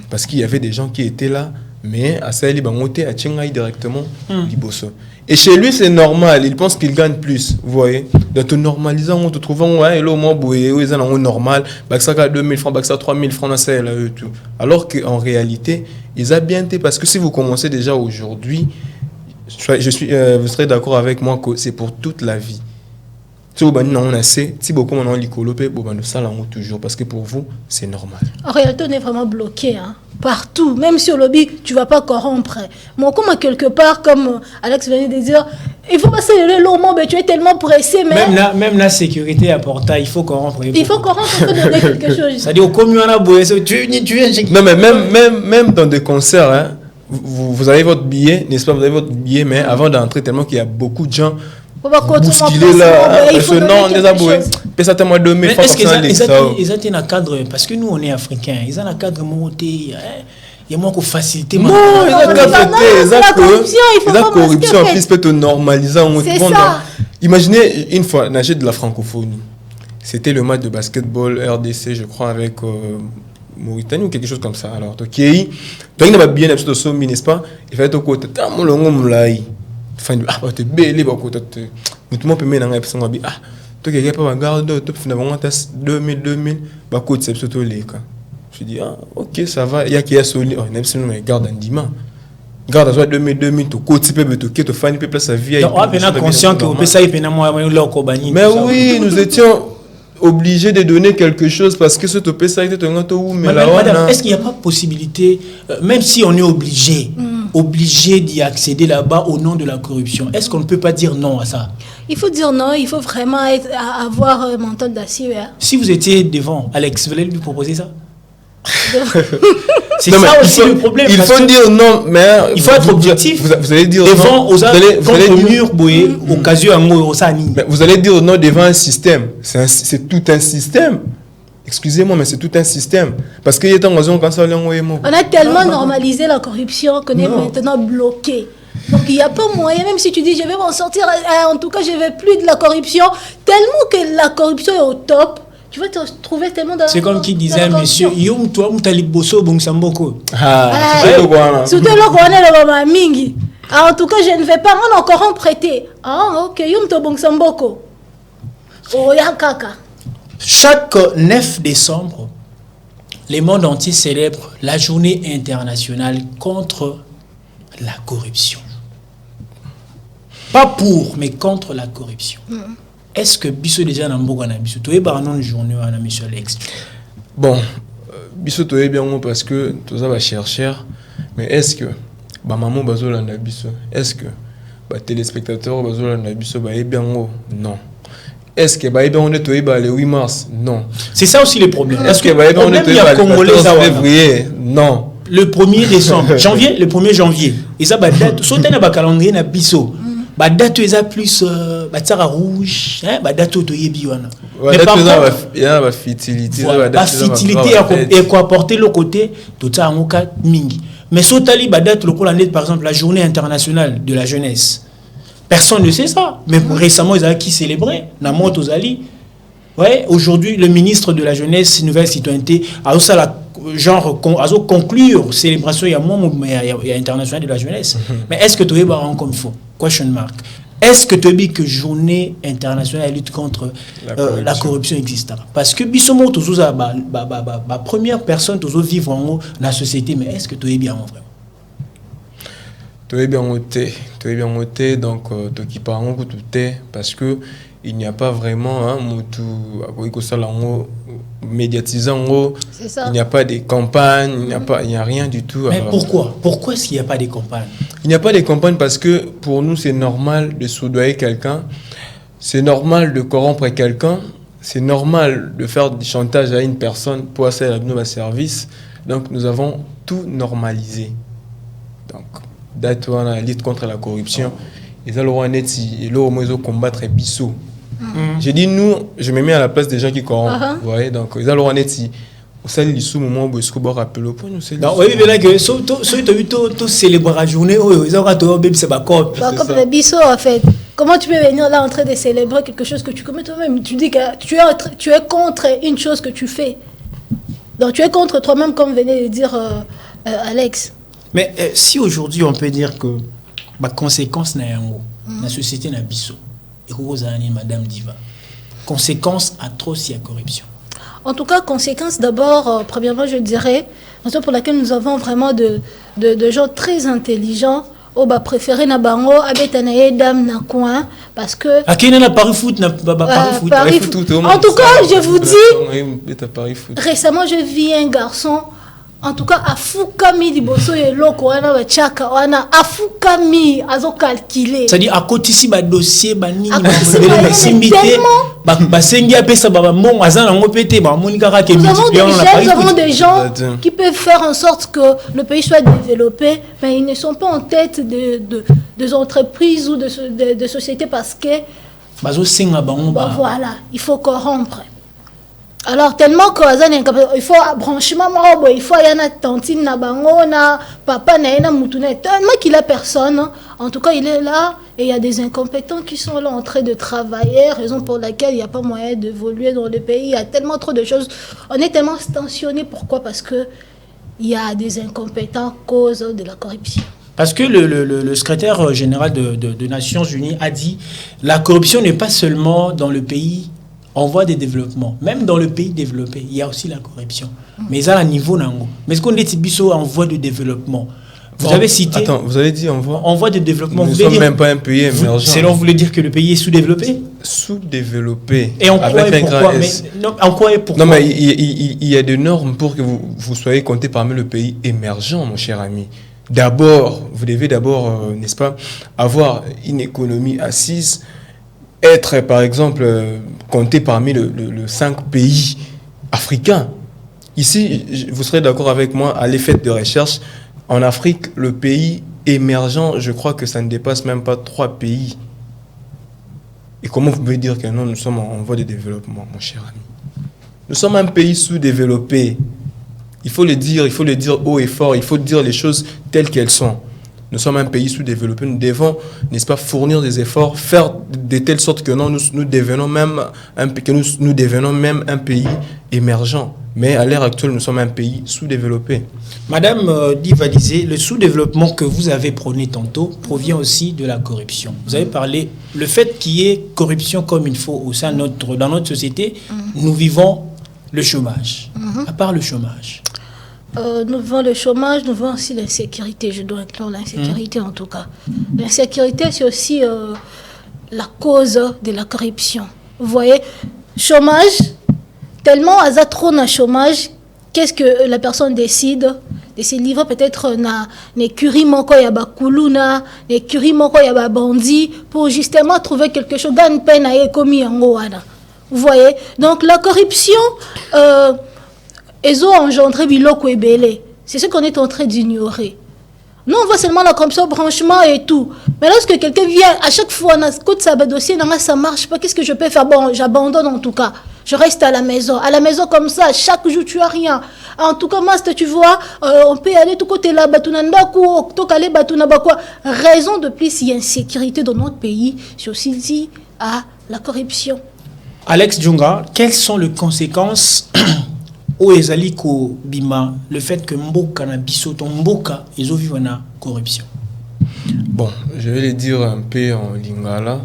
Parce qu'il y avait des gens qui étaient là. Mais à Saïli Bangote, à Tchengaï directement, Liboso. Et chez lui, c'est normal, il pense qu'il gagne plus, vous voyez. Donc, te normalisant, on te trouvant, ouais, là, au moins, ils ont normal, ça 2000 francs, ça 3000 francs, ça, là, tout. Alors qu'en réalité, ils ont bien été, parce que si vous commencez déjà aujourd'hui, vous serez d'accord avec moi que c'est pour toute la vie. Si vous on a si beaucoup on toujours parce que pour vous c'est normal. En réalité on est vraiment bloqué partout, même si au lobby tu vas pas corrompre. Moi comme quelque part comme Alex venait de dire, il faut passer le long mais tu es tellement pressé mais même la sécurité à portail il faut corrompre. Il faut corrompre pour donner quelque chose. C'est-à-dire au commun tu non mais même dans des concerts vous avez votre billet, n'est-ce pas? Vous avez votre billet, mais avant d'entrer, tellement qu'il y a beaucoup de gens bousculés là. Il faut non, on les a boués. Ça t'a moins 2000 fois est-ce comme ça. Ils ont un cadre, parce que nous, on est africains, ils ont un cadre monté. Il y a moins qu'on facilite. Non, ils ont la corruption, il faut pas corruption, en plus, peut-être normaliser. C'est ça. Imaginez, une fois, nager de la francophonie. C'était le match de basketball RDC, je crois, avec Mauritanie ou quelque chose comme ça. Alors, ok, tu as bien l'habitude de sommer, n'est-ce pas? Il fallait au côté. Ah, mon longo moulai. Enfin, ah, tu es belle, bah, côté. Tout le monde peut mettre dans la personne. Ah, tu as pas garde, tu finalement 2000, bah, côté, c'est surtout les cas. Je dis, ah, ok, ça va. Il y a qui a solide. Oh, n'est-ce pas, garde un dimanche. Garde à soi 2000, tu côté, tu peux te faire une peu place à vie. On est conscient que vous pouvez ça, il peut y mais oui, nous étions obligé de donner quelque chose parce que ce topé ça a été un gâteau. Mais madame, est-ce qu'il n'y a pas possibilité, même si on est obligé d'y accéder là-bas au nom de la corruption, est-ce qu'on ne peut pas dire non à ça? Il faut dire non, il faut vraiment avoir un menton d'acier. Hein. Si vous étiez devant, Alex, vous allez lui proposer ça? C'est non, ça aussi le problème. Il faut dire non, mais il faut être objectif. Vous allez dire devant non. Vous allez mur au cas où vous allez dire non devant un système. C'est tout un système. Excusez-moi, mais c'est tout un système. Parce qu'il y a tant de quand ça on a tellement normalisé la corruption qu'on est maintenant bloqué. Donc il n'y a pas moyen, même si tu dis je vais m'en sortir, en tout cas je ne vais plus de la corruption, tellement que la corruption est au top. Tu vas te trouver tellement dans. C'est comme qui disait monsieur, Yom toi mutali bosso bonsamboko. Surtout le gouvernement de la mingi. En tout cas, je ne vais pas encore en prêter. Ah, ok, Yom to bonsamboko. Oh ya kaka. Chaque 9 décembre, le monde entier célèbre la journée internationale contre la corruption. Pas pour, mais contre la corruption. Est-ce que Bissot déjà dans beaucoup de Bissot tu es par une journée à monsieur Alex? Bon, Bissot tu es bien parce que tout ça va chercher, mais est-ce que maman bazola na Bissot, est-ce que téléspectateurs bazola na Bissot ba bien non. Est-ce que ba bien on est le 8 mars? Non. C'est ça aussi le problème. Est-ce que ba bien on est le février? Non. Le 1er décembre, le 1er janvier. Et ça ba date sauter na ba calendrier na Bissot. Bah date eza plus batara rouge hein bah date to yebi wana mais par contre il y a la fertilité la fertilité et quoi apporter le côté tout ça en cas mingi mais sotali bah date le par exemple la journée internationale de la jeunesse personne ne sait ça mais récemment ils ont qui célébrer na moto zali ouais aujourd'hui le ministre de la jeunesse nouvelle citoyenneté a aussi la genre à conclure célébration il y a international de la jeunesse mais est-ce que tu es baron comme il faut question mark est-ce que tu dis que journée internationale lutte contre la corruption existe parce que bisomo toujours la première personne toujours vivre en la société mais est-ce que tu es bien vraiment tu es bien noté donc tu qui parle en tout parce que il n'y a pas vraiment médiatisant, il n'y a pas de campagne, il n'y a rien du tout. Mais pourquoi est-ce qu'il n'y a pas de campagne? Il n'y a pas de campagne parce que pour nous c'est normal de soudoyer quelqu'un, c'est normal de corrompre quelqu'un, c'est normal de faire du chantage à une personne pour accéder à nos services. Donc nous avons tout normalisé. Donc d'être la lutte contre la corruption, et ça le combattre Bissot. J'ai dit nous, je me mets à la place des gens qui corrompent. Vous voyez, donc ils allons en être si au salut du sous moment où est-ce qu'on va rappeler le point nous c'est. Non, oui, mais là que so to célébrer la journée, ils ont raté bébé c'est pas comme le Bissot en fait. Comment tu peux venir là en train de célébrer quelque chose que tu commets toi-même? Tu dis que tu es contre une chose que tu fais. Donc tu es contre toi-même comme venait de dire Alex. Mais si aujourd'hui on peut dire que la conséquence na yango la société na Bissot Madame Diva. Conséquences atroces à corruption. En tout cas, conséquences d'abord, premièrement, je dirais, pour laquelle nous avons vraiment de gens très intelligents. Oh bah préféré na bango abetanaye dame na coin parce que akina na Paris foot na Paris foot. En tout cas, je vous dis récemment je vis un garçon en tout cas afukami liboso eloko wana bachaka wana afukami azo calculer, c'est-à-dire à côté ici ba dossier ba nini ba simbité ba sengi apesa ba mon azana ngo pété ba monika ka ke multiplier on a nous avons des gens qui peuvent faire en sorte que le pays soit développé, mais ils ne sont pas en tête de entreprises ou de sociétés parce que bazo senga bango ba voilà, il faut corrompre. Alors tellement que il faut branchement il faut y a tantine na bango na papa na mutune tellement qu'il a personne, en tout cas il est là et il y a des incompétents qui sont là en train de travailler, raison pour laquelle il n'y a pas moyen d'évoluer dans le pays. Il y a tellement trop de choses, on est tellement tensionné. Pourquoi? Parce que il y a des incompétents cause de la corruption. Parce que le secrétaire général de Nations Unies a dit la corruption n'est pas seulement dans le pays en voie de développement. Même dans le pays développé, il y a aussi la corruption. Mais à un niveau nango. Mais ce qu'on dit biso en voie de développement. Vous avez cité. Attends, vous avez dit en voie de développement. Nous ne sommes même pas un pays émergent. Selon vous voulez dire que le pays est sous-développé? Sous-développé. Et en quoi et pourquoi? En quoi et pourquoi? Non, mais il y a des normes pour que vous soyez compté parmi le pays émergent, mon cher ami. D'abord, vous devez n'est-ce pas, avoir une économie assise, être, par exemple, compté parmi le 5 pays africains. Ici, vous serez d'accord avec moi, à l'effet de recherche, en Afrique, le pays émergent, je crois que ça ne dépasse même pas 3 pays. Et comment vous pouvez dire que non, nous sommes en voie de développement, mon cher ami? Nous sommes un pays sous-développé. Il faut le dire haut et fort, il faut dire les choses telles qu'elles sont. Nous sommes un pays sous-développé, nous devons, n'est-ce pas, fournir des efforts, faire de telle sorte que nous devenons même un pays émergent. Mais à l'heure actuelle, nous sommes un pays sous-développé. Madame Divalisé, le sous-développement que vous avez prôné tantôt provient aussi de la corruption. Vous avez parlé, le fait qu'il y ait corruption comme il faut au sein dans notre société, nous vivons le chômage. À part le chômage. Nous vivons le chômage, nous vivons aussi l'insécurité. Je dois inclure l'insécurité en tout cas. L'insécurité, c'est aussi la cause de la corruption. Vous voyez, chômage, tellement à trop de chômage, qu'est-ce que la personne décide de se livrer peut-être na écurie moko ya bakuluna, écurie moko ya babandi pour justement trouver quelque chose gagne peine à commis en wana. Vous voyez, donc la corruption ils ont engendré biloko ebele. C'est ce qu'on est en train d'ignorer. Nous, on voit seulement la corruption, branchement et tout. Mais lorsque quelqu'un vient, à chaque fois, on a ça dossier, ça marche pas, qu'est-ce que je peux faire? Bon, j'abandonne en tout cas. Je reste à la maison. À la maison comme ça, chaque jour, tu as rien. En tout cas, master, tu vois, on peut aller tout côté là, raison de plus, il y a une sécurité dans notre pays. C'est aussi dit à la corruption. Alex Djunga, quelles sont les conséquences au ezaliko bima le fait que mboka na biso ton mboka ezo vivre na corruption? Bon, je vais le dire un peu en lingala.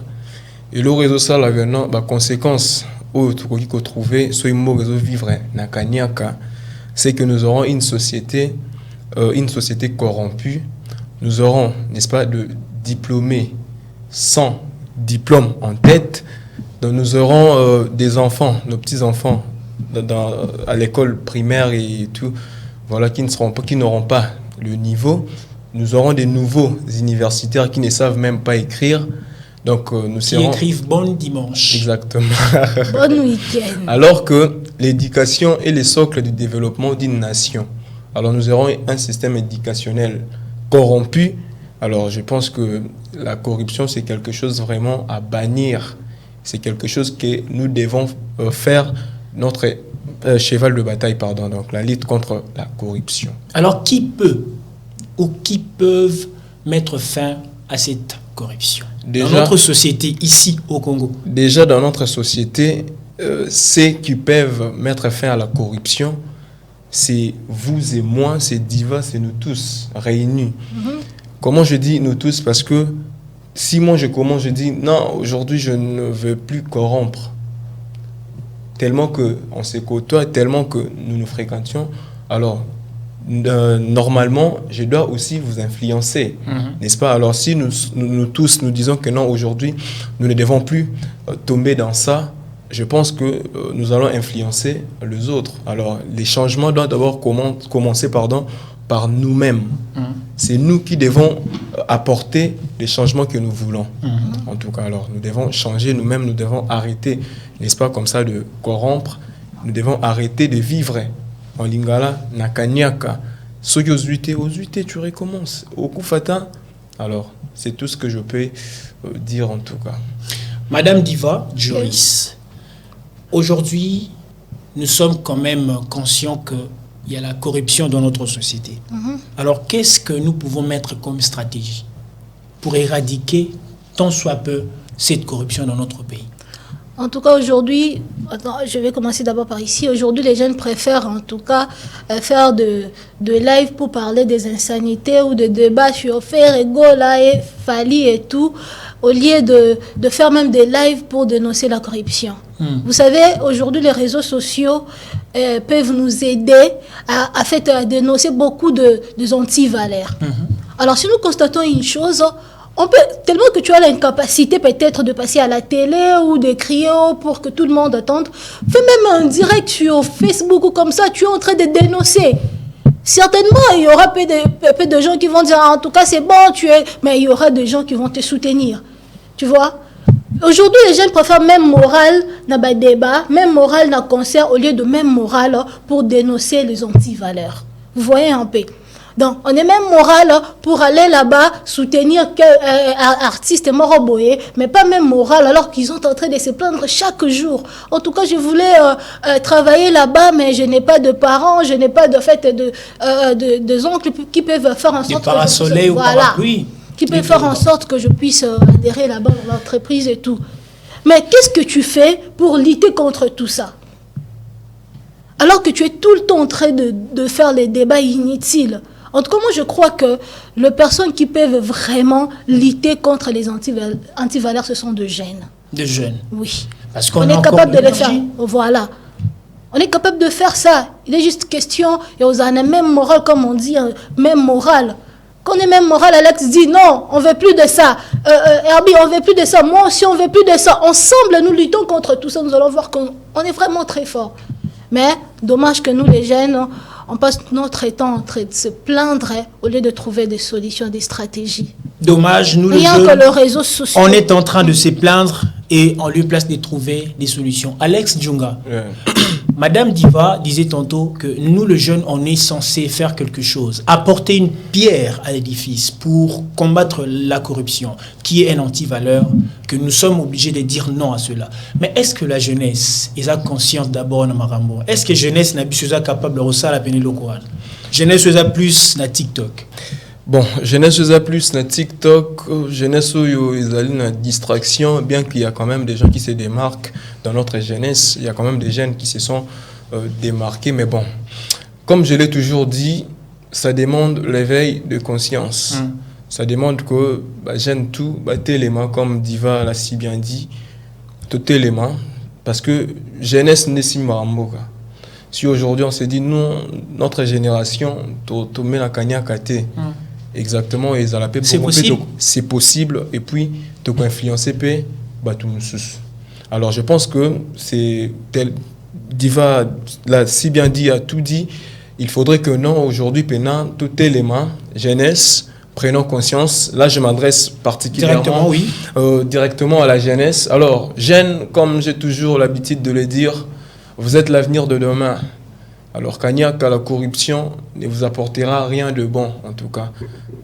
Et le réseau ça la venant ba conséquence au tout ko trouver so imbo réseau vivre na kanyaka, c'est que nous aurons une société corrompue. Nous aurons, n'est-ce pas, de diplômés sans diplôme en tête. Donc nous aurons des enfants, nos petits-enfants à l'école primaire et tout, voilà, qui n'auront pas le niveau. Nous aurons des nouveaux universitaires qui ne savent même pas écrire. Donc qui écrivent bon dimanche. Exactement. Bon week-end. Alors que l'éducation est le socle du développement d'une nation. Alors nous aurons un système éducationnel corrompu. Alors je pense que la corruption, c'est quelque chose vraiment à bannir. C'est quelque chose que nous devons faire notre cheval de bataille, pardon, donc la lutte contre la corruption. Alors qui peut ou qui peuvent mettre fin à cette corruption dans notre société ici au Congo? Déjà dans notre société, ceux qui peuvent mettre fin à la corruption, c'est vous et moi, c'est Diva, c'est nous tous réunis. Comment je dis nous tous? Parce que si moi je commence, je dis non, aujourd'hui je ne veux plus corrompre. Tellement qu'on se côtoie, tellement que nous nous fréquentions, alors normalement, je dois aussi vous influencer, n'est-ce pas? Alors si nous tous nous disons que non, aujourd'hui, nous ne devons plus tomber dans ça, je pense que nous allons influencer les autres. Alors, les changements doivent d'abord commencer par nous-mêmes. C'est nous qui devons apporter les changements que nous voulons. En tout cas, alors, nous devons changer nous-mêmes, nous devons arrêter, n'est-ce pas, comme ça, de corrompre. Nous devons arrêter de vivre en lingala, nakanyaka. Soki ozuité, tu recommences. Au Kufata, alors, c'est tout ce que je peux dire en tout cas. Madame Diva, Joyce, aujourd'hui, nous sommes quand même conscients qu'il y a la corruption dans notre société. Alors, qu'est-ce que nous pouvons mettre comme stratégie pour éradiquer tant soit peu cette corruption dans notre pays? En tout cas, aujourd'hui, je vais commencer d'abord par ici. Aujourd'hui, les jeunes préfèrent en tout cas faire de live pour parler des insanités ou de débats sur Ferrego, et Fali et tout, au lieu de faire même des lives pour dénoncer la corruption. Vous savez, aujourd'hui, les réseaux sociaux peuvent nous aider à dénoncer beaucoup de anti-valeurs. Alors, si nous constatons une chose, tellement que tu as l'incapacité peut-être de passer à la télé ou de crier pour que tout le monde attende, fais même un direct sur Facebook ou comme ça, tu es en train de dénoncer. Certainement, il y aura peu de gens qui vont dire, en tout cas c'est bon, mais il y aura des gens qui vont te soutenir. Tu vois? Aujourd'hui, les jeunes préfèrent même morale dans le débat, même morale dans le concert, au lieu de même morale pour dénoncer les anti-valeurs. Vous voyez un peu? Donc, on est même moral pour aller là-bas soutenir artistes moroboyés, mais pas même moral alors qu'ils sont en train de se plaindre chaque jour. En tout cas, je voulais travailler là-bas, mais je n'ai pas de parents, je n'ai pas de fait de oncles qui peuvent faire en sorte que parasoleil ou parapluie. Qui peuvent faire en sorte que je puisse adhérer là-bas dans l'entreprise et tout. Mais qu'est-ce que tu fais pour lutter contre tout ça? Alors que tu es tout le temps en train de faire les débats inutiles. En tout cas, moi, je crois que les personnes qui peuvent vraiment lutter contre les antivaleurs, ce sont des jeunes. Des jeunes? Oui. Parce qu'on est capable de le faire. Voilà. On est capable de faire ça. Il est juste question, et aux années, même morale, comme on dit, même morale. Quand on est même moral, Alex dit non, on ne veut plus de ça. Herbie, on ne veut plus de ça. Moi aussi, on ne veut plus de ça. Ensemble, nous luttons contre tout ça. Nous allons voir qu'on est vraiment très fort. Mais dommage que nous, les jeunes, on passe notre temps en train de se plaindre au lieu de trouver des solutions, des stratégies. Dommage, nous les jeunes, que le réseau social, on est en train de se plaindre et on lui place de trouver des solutions. Alex Djunga, Madame Diva disait tantôt que nous, les jeunes, on est censé faire quelque chose, apporter une pierre à l'édifice pour combattre la corruption, qui est un anti-valeur, que nous sommes obligés de dire non à cela. Mais est-ce que la jeunesse est consciente d'abord de Marambo? Est-ce que la jeunesse n'est pas capable de ressentir la peine locale? Jeunesse est plus na TikTok. Bon, jeunesse est plus na TikTok, jeunesse est na distraction, bien qu'il y a quand même des gens qui se démarquent dans notre jeunesse, il y a quand même des jeunes qui se sont démarqués, mais bon, comme je l'ai toujours dit, ça demande l'éveil de conscience. Ça demande que j'aime tout, les mains, comme Diva l'a si bien dit, tout les mains, parce que jeunesse n'est si maramboka. Si aujourd'hui on se dit, nous, notre génération, tu mets la cagna kate. Exactement, et c'est possible. C'est possible, et puis tu peux influencer tout nous. Alors je pense que c'est Diva l'a si bien dit, a tout dit. Il faudrait que non, aujourd'hui, pendant tous les éléments, jeunesse, prenons conscience. Là, je m'adresse particulièrement directement à la jeunesse. Alors, jeunes, comme j'ai toujours l'habitude de le dire, vous êtes l'avenir de demain. Alors, Kanyaka, la corruption ne vous apportera rien de bon, en tout cas.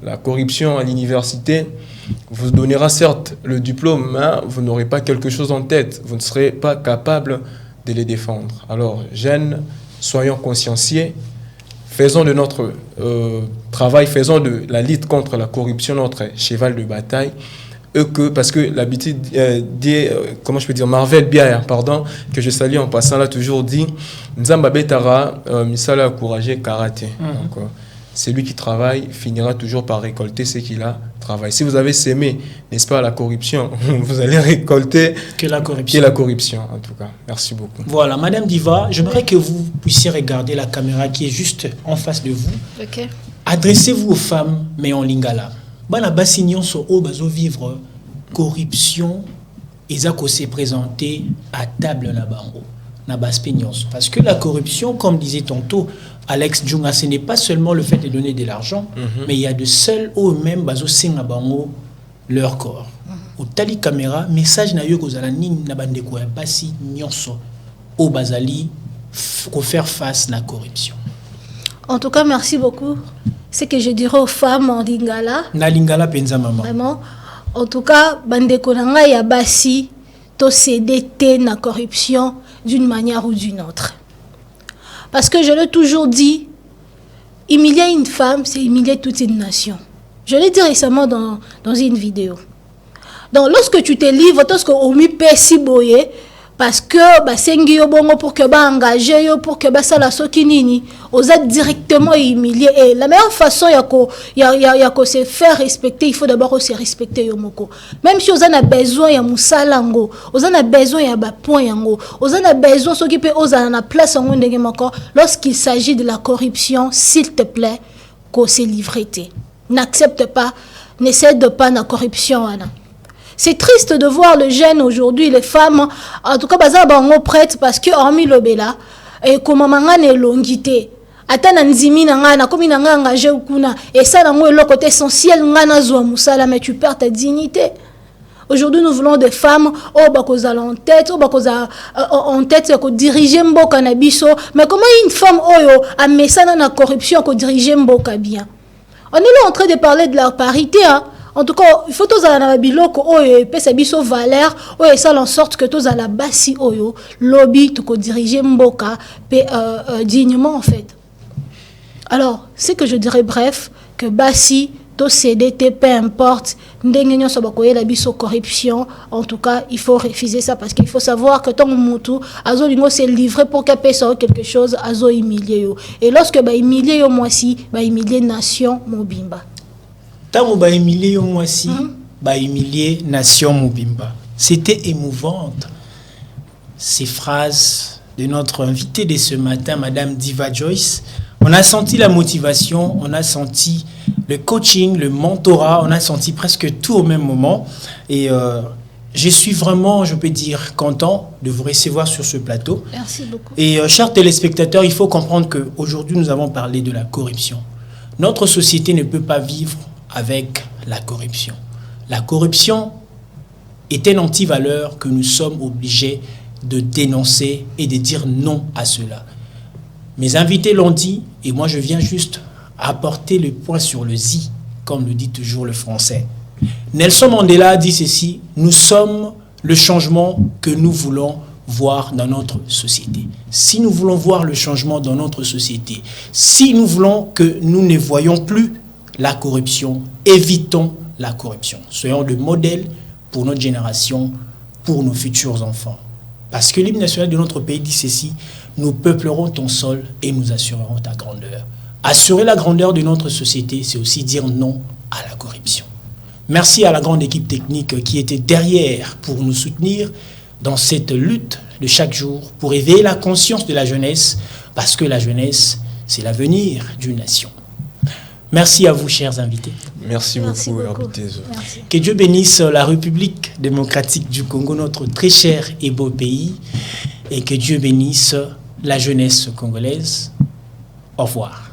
La corruption à l'université vous donnera certes le diplôme, mais vous n'aurez pas quelque chose en tête. Vous ne serez pas capable de les défendre. Alors, jeunes, soyons consciencieux. Faisons de notre travail, faisons de la lutte contre la corruption notre cheval de bataille. Parce que l'habitude dit, comment je peux dire, Marvel Biaïa, pardon, que je salue en passant là, toujours dit, Nzamba Betara, Misala encouragé karaté. Donc, celui qui travaille finira toujours par récolter ce qu'il a travaillé. Si vous avez sémé, n'est-ce pas, la corruption, vous allez récolter que la corruption. En tout cas. Merci beaucoup. Voilà, Madame Diva, j'aimerais que vous puissiez regarder la caméra qui est juste en face de vous. Okay. Adressez-vous aux femmes, mais en lingala. Bana basignon so o bazo vivre corruption ils ont s'est présenté à table na bango, na baspé nyonso. Parce que la corruption, comme disait tantôt Alex Djunga, ce n'est pas seulement le fait de donner de l'argent, mais il y a de seuls eux-mêmes bazo senga bango leur corps. Au tali caméra, message na yo kozala nini na bandeko ya basi nyonso au bazali pour faire face à la corruption. En tout cas, merci beaucoup. Ce que je dirais aux femmes en Lingala. Na Lingala penza maman. Vraiment. En tout cas, bandeko nanga ya basi to céder na corruption d'une manière ou d'une autre. Parce que je l'ai toujours dit, humilier une femme, c'est humilier toute une nation. Je l'ai dit récemment dans une vidéo. Donc, lorsque tu te livres, lorsque omi pesi boye, parce que bah sengi yo bongo pour que bah engagé yo pour que bah ça la sokinini, osa directement humilier. Et la meilleure façon ya ko se faire respecter, il faut d'abord se respecter yo moko. Même si osa na besoin ya musalango, osa na besoin ya ba point yango, osa na besoin s'occuper osa na place yango ndenge moko. Lorsqu'il s'agit de la corruption, s'il te plaît, ko se livrer. N'accepte pas, ne cède pas la corruption ana. C'est triste de voir le jeune aujourd'hui, les femmes, en tout cas, baza bango prête parce que hormis l'obéla, et comme manga ne longité, atana nzimi nanga, comme nanga engagé kuna, et ça nango est le côté essentiel ngana zwa musala, mais tu perds ta dignité. Aujourd'hui, nous voulons des femmes, oh bakoza en tête, ko diriger mboka na biso, mais comment une femme oyo a mesana na corruption ko diriger mboka bien? On est là en train de parler de la parité, hein. En tout cas, il faut tous aller biloko oyo pesa biso valeur oyo ça en sorte que tous à la basi oyo lobby to ko diriger mboka dignement en fait. Alors, c'est que je dirais bref que basi to CDT peu importe ndenge nyoso bakoye la biso corruption, en tout cas, il faut refuser ça parce qu'il faut savoir que ton mutu azo lingo c'est livré pour que pesa quelque chose azo humilier yo. Et lorsque ba humilier yo moi si ba humilier nation mobimba. Tant ba humilier moi si, ba humilier nation Mobimba. C'était émouvante ces phrases de notre invitée de ce matin, Madame Diva Joyce. On a senti la motivation, on a senti le coaching, le mentorat, on a senti presque tout au même moment. Et je suis vraiment, je peux dire, content de vous recevoir sur ce plateau. Merci beaucoup. Et chers téléspectateurs, il faut comprendre qu'aujourd'hui, nous avons parlé de la corruption. Notre société ne peut pas vivre avec la corruption. La corruption est une antivaleur que nous sommes obligés de dénoncer et de dire non à cela. Mes invités l'ont dit et moi je viens juste apporter le point sur le i, comme le dit toujours le français. Nelson Mandela a dit ceci: nous sommes le changement que nous voulons voir dans notre société. Si nous voulons voir le changement dans notre société, si nous voulons que nous ne voyons plus la corruption, évitons la corruption. Soyons le modèle pour notre génération, pour nos futurs enfants. Parce que l'hymne national de notre pays dit ceci: nous peuplerons ton sol et nous assurerons ta grandeur. Assurer la grandeur de notre société, c'est aussi dire non à la corruption. Merci à la grande équipe technique qui était derrière pour nous soutenir dans cette lutte de chaque jour pour éveiller la conscience de la jeunesse, parce que la jeunesse, c'est l'avenir d'une nation. Merci à vous, chers invités. Merci beaucoup, Herbitezo. Que Dieu bénisse la République démocratique du Congo, notre très cher et beau pays, et que Dieu bénisse la jeunesse congolaise. Au revoir.